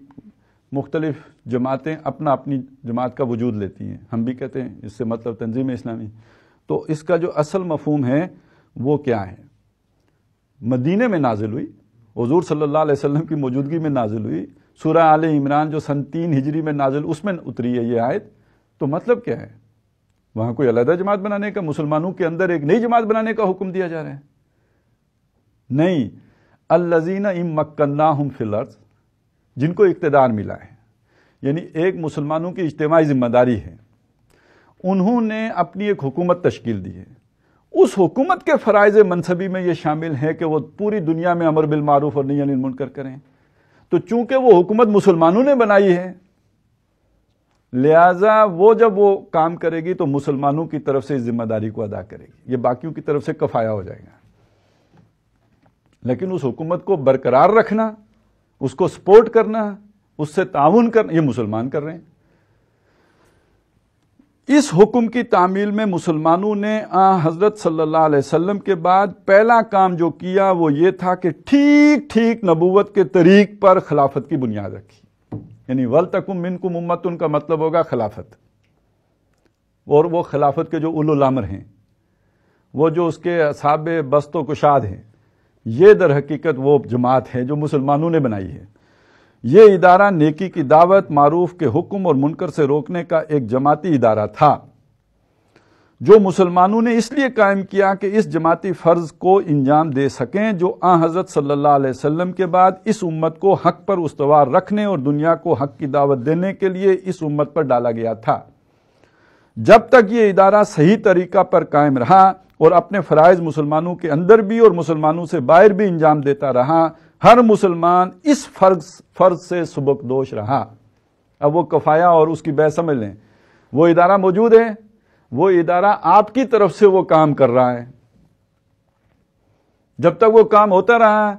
Speaker 1: مختلف جماعتیں اپنی جماعت کا وجود لیتی ہیں، ہم بھی کہتے ہیں اس سے مطلب تنظیم اسلامی۔ تو اس کا جو اصل مفہوم ہے وہ کیا ہے؟ مدینے میں نازل ہوئی، حضور صلی اللہ علیہ وسلم کی موجودگی میں نازل ہوئی، سورہ آل عمران جو سن 3 ہجری میں نازل اس میں اتری ہے یہ آیت۔ تو مطلب کیا ہے؟ وہاں کوئی علیحدہ جماعت بنانے کا، مسلمانوں کے اندر ایک نئی جماعت بنانے کا حکم دیا جا رہا ہے؟ نہیں، الذین ان مکناہم فی الارض، جن کو اقتدار ملا ہے، یعنی ایک مسلمانوں کی اجتماعی ذمہ داری ہے، انہوں نے اپنی ایک حکومت تشکیل دی ہے۔ اس حکومت کے فرائض منصبی میں یہ شامل ہے کہ وہ پوری دنیا میں امر بالمعروف اور نہی عن المنکر کریں۔ تو چونکہ وہ حکومت مسلمانوں نے بنائی ہے، لہذا وہ جب وہ کام کرے گی تو مسلمانوں کی طرف سے اس ذمہ داری کو ادا کرے گی، یہ باقیوں کی طرف سے کفایہ ہو جائے گا۔ لیکن اس حکومت کو برقرار رکھنا، اس کو سپورٹ کرنا، اس سے تعاون کرنا، یہ مسلمان کر رہے ہیں۔ اس حکم کی تعمیل میں مسلمانوں نے حضرت صلی اللہ علیہ وسلم کے بعد پہلا کام جو کیا وہ یہ تھا کہ ٹھیک ٹھیک نبوت کے طریق پر خلافت کی بنیاد رکھی، یعنی وَلْتَكُن مِّنكُمْ أُمَّةٌ کا مطلب ہوگا خلافت، اور وہ خلافت کے جو اولو الامر ہیں، وہ جو اس کے اصحاب بست و کشاد ہیں، یہ در حقیقت وہ جماعت ہے جو مسلمانوں نے بنائی ہے۔ یہ ادارہ نیکی کی دعوت، معروف کے حکم اور منکر سے روکنے کا ایک جماعتی ادارہ تھا۔ جو مسلمانوں نے اس لیے قائم کیا کہ اس جماعتی فرض کو انجام دے سکیں جو آن حضرت صلی اللہ علیہ وسلم کے بعد اس امت کو حق پر استوار رکھنے اور دنیا کو حق کی دعوت دینے کے لیے اس امت پر ڈالا گیا تھا۔ جب تک یہ ادارہ صحیح طریقہ پر قائم رہا اور اپنے فرائض مسلمانوں کے اندر بھی اور مسلمانوں سے باہر بھی انجام دیتا رہا، ہر مسلمان اس فرض سے سبکدوش رہا۔ اب وہ کفایہ اور اس کی بحث سمجھ لیں، وہ ادارہ موجود ہے، وہ ادارہ آپ کی طرف سے وہ کام کر رہا ہے۔ جب تک وہ کام ہوتا رہا،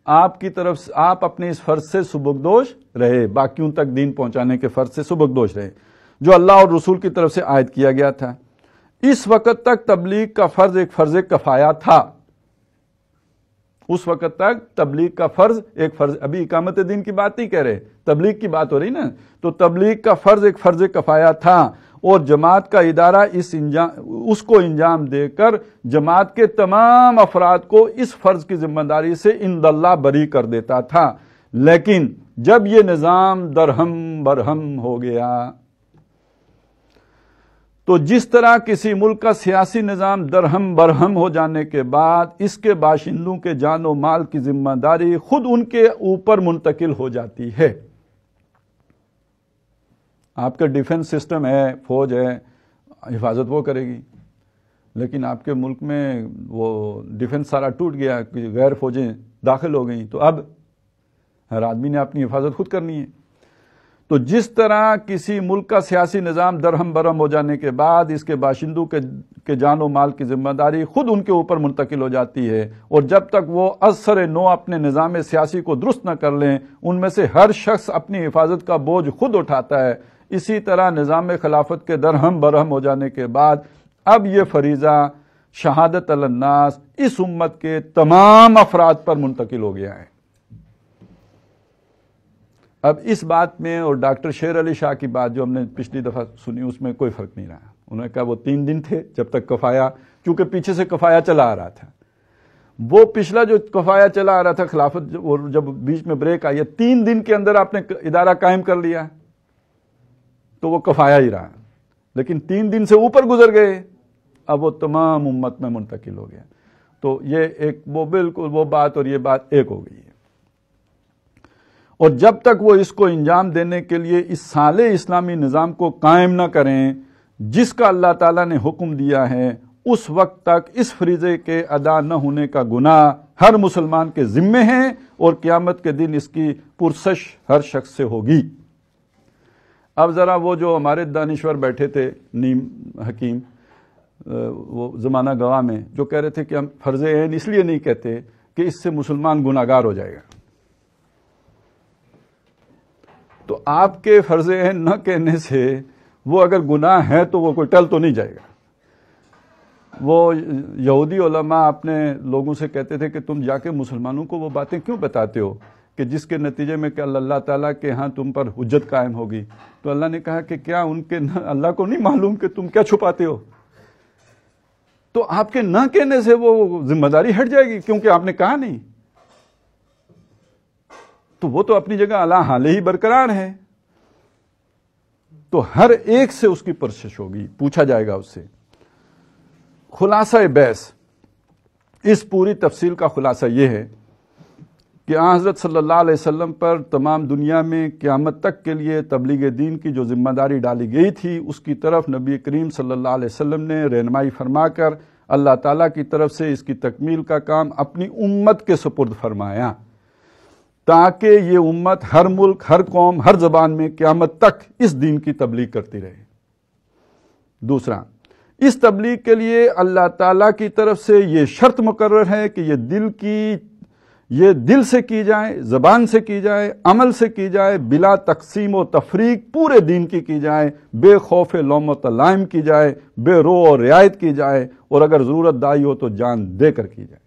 Speaker 1: آپ کی طرف سے آپ اپنے اس فرض سے سبکدوش رہے، باقیوں تک دین پہنچانے کے فرض سے سبکدوش رہے جو اللہ اور رسول کی طرف سے عائد کیا گیا تھا۔ اس وقت تک تبلیغ کا فرض ایک فرض کفایہ تھا۔ اس وقت تک تبلیغ کا فرض ایک فرض، ابھی اقامت دین کی بات نہیں کہہ رہے، تبلیغ کی بات ہو رہی نا، تو تبلیغ کا فرض ایک فرض کفایہ تھا، اور جماعت کا ادارہ اس کو انجام دے کر جماعت کے تمام افراد کو اس فرض کی ذمہ داری سے عند اللہ بری کر دیتا تھا۔ لیکن جب یہ نظام درہم برہم ہو گیا، تو جس طرح کسی ملک کا سیاسی نظام درہم برہم ہو جانے کے بعد اس کے باشندوں کے جان و مال کی ذمہ داری خود ان کے اوپر منتقل ہو جاتی ہے۔ آپ کا ڈیفنس سسٹم ہے، فوج ہے، حفاظت وہ کرے گی، لیکن آپ کے ملک میں وہ ڈیفنس سارا ٹوٹ گیا، غیر فوجیں داخل ہو گئیں، تو اب ہر آدمی نے اپنی حفاظت خود کرنی ہے۔ تو جس طرح کسی ملک کا سیاسی نظام درہم برہم ہو جانے کے بعد اس کے باشندوں کے جان و مال کی ذمہ داری خود ان کے اوپر منتقل ہو جاتی ہے، اور جب تک وہ اثر نو اپنے نظام سیاسی کو درست نہ کر لیں، ان میں سے ہر شخص اپنی حفاظت کا بوجھ خود اٹھاتا ہے۔ اسی طرح نظام خلافت کے درہم برہم ہو جانے کے بعد اب یہ فریضہ شہادت علی الناس اس امت کے تمام افراد پر منتقل ہو گیا ہے۔ اب اس بات میں اور ڈاکٹر شیر علی شاہ کی بات جو ہم نے پچھلی دفعہ سنی، اس میں کوئی فرق نہیں رہا۔ انہوں نے کہا وہ 3 دن تھے جب تک کفایہ، کیونکہ پیچھے سے کفایہ چلا آ رہا تھا، وہ پچھلا جو کفایہ چلا آ رہا تھا خلافت، اور جب بیچ میں بریک آئی، 3 دن کے اندر آپ نے ادارہ قائم کر لیا تو وہ کفایہ ہی رہا، لیکن 3 دن سے اوپر گزر گئے، اب وہ تمام امت میں منتقل ہو گیا۔ تو یہ ایک وہ بالکل وہ بات اور یہ بات ایک ہو گئی ہے۔ اور جب تک وہ اس کو انجام دینے کے لیے اس صالح اسلامی نظام کو قائم نہ کریں جس کا اللہ تعالیٰ نے حکم دیا ہے، اس وقت تک اس فریضے کے ادا نہ ہونے کا گناہ ہر مسلمان کے ذمے ہے، اور قیامت کے دن اس کی پرسش ہر شخص سے ہوگی۔ اب ذرا وہ جو ہمارے دانشور بیٹھے تھے، نیم حکیم، وہ زمانہ گواہ میں، جو کہہ رہے تھے کہ ہم فرض عین اس لیے نہیں کہتے کہ اس سے مسلمان گناہگار ہو جائے گا، تو آپ کے فرض عین نہ کہنے سے وہ اگر گناہ ہے تو وہ کوئی ٹل تو نہیں جائے گا۔ وہ یہودی علماء اپنے لوگوں سے کہتے تھے کہ تم جا کے مسلمانوں کو وہ باتیں کیوں بتاتے ہو کہ جس کے نتیجے میں کہ اللہ تعالیٰ کے ہاں تم پر حجت قائم ہوگی؟ تو اللہ نے کہا کہ کیا ان کے اللہ کو نہیں معلوم کہ تم کیا چھپاتے ہو؟ تو آپ کے نہ کہنے سے وہ ذمہ داری ہٹ جائے گی، کیونکہ آپ نے کہا نہیں، تو وہ تو اپنی جگہ اعلیٰ حالے ہی برقرار ہے۔ تو ہر ایک سے اس کی پرسش ہوگی، پوچھا جائے گا اس سے۔ خلاصہ بحث، اس پوری تفصیل کا خلاصہ یہ ہے کہ آن حضرت صلی اللہ علیہ وسلم پر تمام دنیا میں قیامت تک کے لیے تبلیغ دین کی جو ذمہ داری ڈالی گئی تھی، اس کی طرف نبی کریم صلی اللہ علیہ وسلم نے رہنمائی فرما کر اللہ تعالیٰ کی طرف سے اس کی تکمیل کا کام اپنی امت کے سپرد فرمایا، تاکہ یہ امت ہر ملک، ہر قوم، ہر زبان میں قیامت تک اس دین کی تبلیغ کرتی رہے۔ دوسرا، اس تبلیغ کے لیے اللہ تعالیٰ کی طرف سے یہ شرط مقرر ہے کہ یہ دل سے کی جائے، زبان سے کی جائے، عمل سے کی جائے، بلا تقسیم و تفریق پورے دین کی جائے، بے خوف لومۃ لائم کی جائے، بے رو اور رعایت کی جائے، اور اگر ضرورت دائی ہو تو جان دے کر کی جائے۔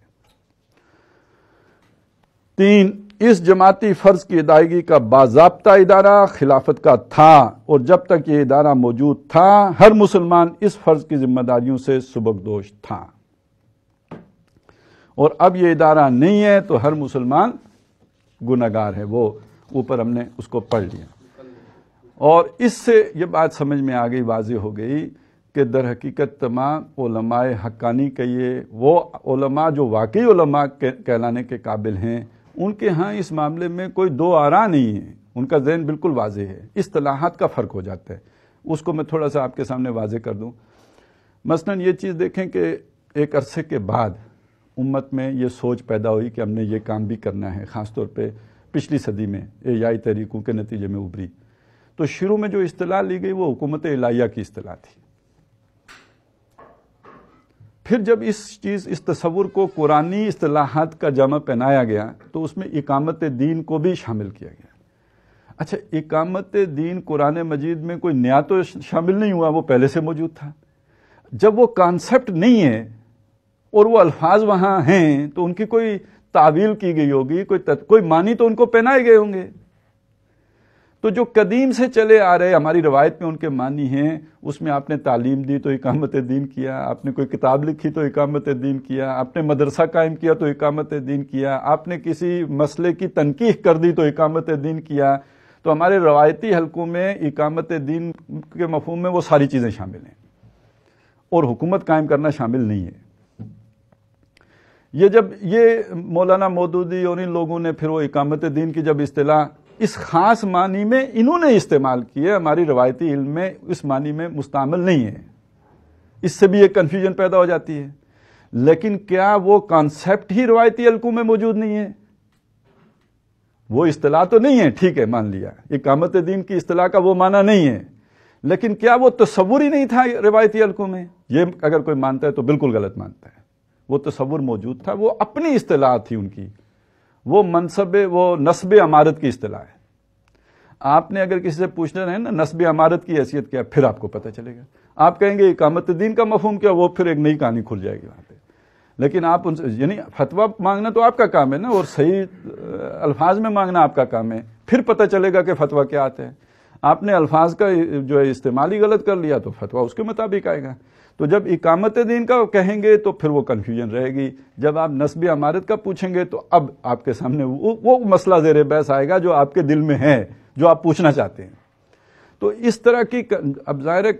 Speaker 1: 3، اس جماعتی فرض کی ادائیگی کا باضابطہ ادارہ خلافت کا تھا، اور جب تک یہ ادارہ موجود تھا ہر مسلمان اس فرض کی ذمہ داریوں سے سبکدوش تھا، اور اب یہ ادارہ نہیں ہے تو ہر مسلمان گنہگار ہے۔ وہ اوپر ہم نے اس کو پڑھ لیا، اور اس سے یہ بات سمجھ میں آ گئی، واضح ہو گئی کہ در حقیقت تمام علماء حقانی کے یہ وہ علماء جو واقعی علماء کہلانے کے قابل ہیں، ان کے ہاں اس معاملے میں کوئی دو آراء نہیں ہے، ان کا ذہن بالکل واضح ہے، اصطلاحات کا فرق ہو جاتا ہے۔ اس کو میں تھوڑا سا آپ کے سامنے واضح کر دوں۔ مثلاً یہ چیز دیکھیں کہ ایک عرصے کے بعد امت میں یہ سوچ پیدا ہوئی کہ ہم نے یہ کام بھی کرنا ہے، خاص طور پہ پچھلی صدی میں احیائی تحریکوں کے نتیجے میں ابھری۔ تو شروع میں جو اصطلاح لی گئی وہ حکومت الہیہ کی اصطلاح تھی۔ پھر جب اس تصور کو قرآنی اصطلاحات کا جامع پہنایا گیا تو اس میں اقامت دین کو بھی شامل کیا گیا۔ اچھا، اقامت دین قرآن مجید میں کوئی نیا تو شامل نہیں ہوا، وہ پہلے سے موجود تھا۔ جب وہ کانسیپٹ نہیں ہے اور وہ الفاظ وہاں ہیں تو ان کی کوئی تعویل کی گئی ہوگی، کوئی معنی تو ان کو پہنائے گئے ہوں گے۔ تو جو قدیم سے چلے آ رہے ہماری روایت میں ان کے معنی ہیں، اس میں آپ نے تعلیم دی تو اقامت دین کیا، آپ نے کوئی کتاب لکھی تو اقامت دین کیا، آپ نے مدرسہ قائم کیا تو اقامت دین کیا، آپ نے کسی مسئلے کی تنقیح کر دی تو اقامت دین کیا۔ تو ہمارے روایتی حلقوں میں اقامت دین کے مفہوم میں وہ ساری چیزیں شامل ہیں اور حکومت قائم کرنا شامل نہیں ہے۔ یہ مولانا مودودی اور ان لوگوں نے پھر وہ اقامت دین کی جب اصطلاح اس خاص معنی میں انہوں نے استعمال کی ہے، ہماری روایتی علم میں اس معنی میں مستعمل نہیں ہے، اس سے بھی ایک کنفیوژن پیدا ہو جاتی ہے۔ لیکن کیا وہ کانسیپٹ ہی روایتی حلقوں میں موجود نہیں ہے؟ وہ اصطلاح تو نہیں ہے، ٹھیک ہے، مان لیا اقامت دین کی اصطلاح کا وہ معنی نہیں ہے، لیکن کیا وہ تصور ہی نہیں تھا روایتی حلقوں میں؟ یہ اگر کوئی مانتا ہے تو بالکل غلط مانتا ہے۔ وہ تصور موجود تھا، وہ اپنی اصطلاح تھی ان کی، وہ نسب امارت کی اصطلاح ہے۔ آپ نے اگر کسی سے پوچھنا ہے نا نسب امارت کی حیثیت کیا، پھر آپ کو پتہ چلے گا۔ آپ کہیں گے اقامت دین کا مفہوم کیا، وہ پھر ایک نئی کہانی کھل جائے گی وہاں پہ۔ لیکن آپ ان سے یعنی فتویٰ مانگنا تو آپ کا کام ہے نا، اور صحیح الفاظ میں مانگنا آپ کا کام ہے، پھر پتہ چلے گا کہ فتویٰ کیا آتا ہے۔ آپ نے الفاظ کا جو ہے استعمال ہی غلط کر لیا تو فتویٰ اس کے مطابق آئے گا۔ تو جب اقامت دین کا کہیں گے تو پھر وہ کنفیوژن رہے گی، جب آپ نسب امارت کا پوچھیں گے تو اب آپ کے سامنے وہ مسئلہ زیر بحث آئے گا جو آپ کے دل میں ہے، جو آپ پوچھنا چاہتے ہیں۔ تو اس طرح کی اب ظاہر ہے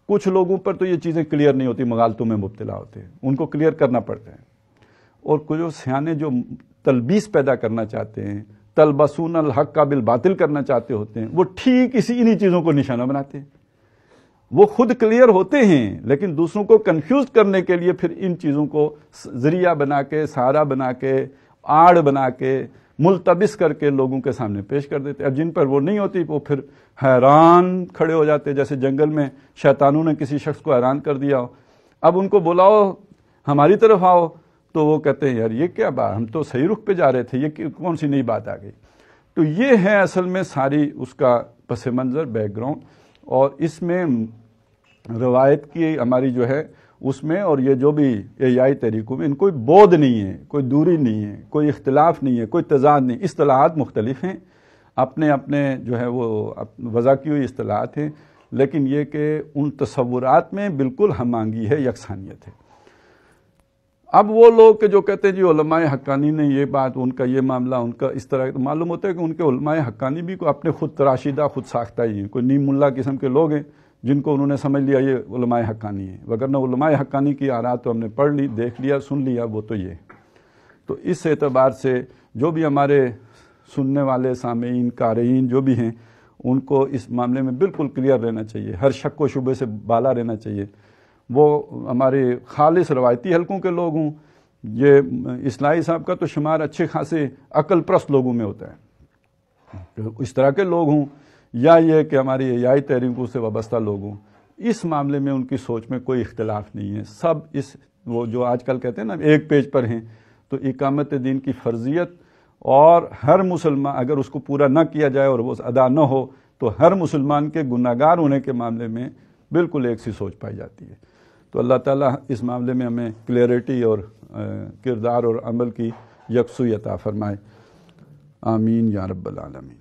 Speaker 1: کچھ لوگوں پر تو یہ چیزیں کلیئر نہیں ہوتی، مغالطوں میں مبتلا ہوتے ہیں، ان کو کلیئر کرنا پڑتا ہے۔ اور کچھ سیانے جو تلبیس پیدا کرنا چاہتے ہیں، تلبسون الحق کا بالباطل کرنا چاہتے ہوتے ہیں، وہ ٹھیک انہی چیزوں کو نشانہ بناتے ہیں۔ وہ خود کلیئر ہوتے ہیں لیکن دوسروں کو کنفیوز کرنے کے لیے پھر ان چیزوں کو ذریعہ بنا کے، سہارا بنا کے، آڑ بنا کے، ملتبس کر کے لوگوں کے سامنے پیش کر دیتے۔ اب جن پر وہ نہیں ہوتی وہ پھر حیران کھڑے ہو جاتے، جیسے جنگل میں شیطانوں نے کسی شخص کو حیران کر دیا ہو، اب ان کو بلاؤ ہماری طرف آؤ تو وہ کہتے ہیں یار یہ کیا بات، ہم تو صحیح رخ پہ جا رہے تھے، یہ کون سی نئی بات آ گئی۔ تو یہ ہے اصل میں ساری اس کا پس منظر، بیک گراؤنڈ، اور اس میں روایت کی ہماری جو ہے اس میں اور یہ جو بھی احیائی تحریکوں میں ان کوئی بود نہیں ہے، کوئی دوری نہیں ہے، کوئی اختلاف نہیں ہے، کوئی تضاد نہیں، اصطلاحات مختلف ہیں، اپنے اپنے جو ہے وہ وضع کی ہوئی اصطلاحات ہیں، لیکن یہ کہ ان تصورات میں بالکل ہم آہنگی ہے، یکسانیت ہے۔ اب وہ لوگ کہ جو کہتے ہیں جی علماء حقانی نے یہ بات، ان کا یہ معاملہ، ان کا اس طرح، معلوم ہوتا ہے کہ ان کے علماء حقانی بھی کوئی اپنے خود تراشیدہ، خود ساختہ ہی ہیں، کوئی نیم ملا قسم کے لوگ ہیں جن کو انہوں نے سمجھ لیا یہ علماء حقانی ہیں، وگرنہ علماء حقانی کی آراء تو ہم نے پڑھ لی، دیکھ لیا، سن لیا، وہ تو یہ۔ تو اس اعتبار سے جو بھی ہمارے سننے والے سامعین، قارئین جو بھی ہیں، ان کو اس معاملے میں بالکل کلیئر رہنا چاہیے، ہر شک و شبہے سے بالا رہنا چاہیے۔ وہ ہمارے خالص روایتی حلقوں کے لوگ ہوں، یہ اصلاحی صاحب کا تو شمار اچھے خاصے عقل پرست لوگوں میں ہوتا ہے، اس طرح کے لوگ ہوں، یا یہ کہ ہماری احیائی تحریکوں سے وابستہ لوگ ہوں، اس معاملے میں ان کی سوچ میں کوئی اختلاف نہیں ہے، سب وہ جو آج کل کہتے ہیں نا ایک پیج پر ہیں۔ تو اقامت دین کی فرضیت اور ہر مسلمان اگر اس کو پورا نہ کیا جائے اور وہ ادا نہ ہو تو ہر مسلمان کے گناہگار ہونے کے معاملے میں بالکل ایک سی سوچ پائی جاتی ہے۔ تو اللہ تعالیٰ اس معاملے میں ہمیں کلیئرٹی اور کردار اور عمل کی یکسوئی عطا فرمائے، آمین یا رب العالمین۔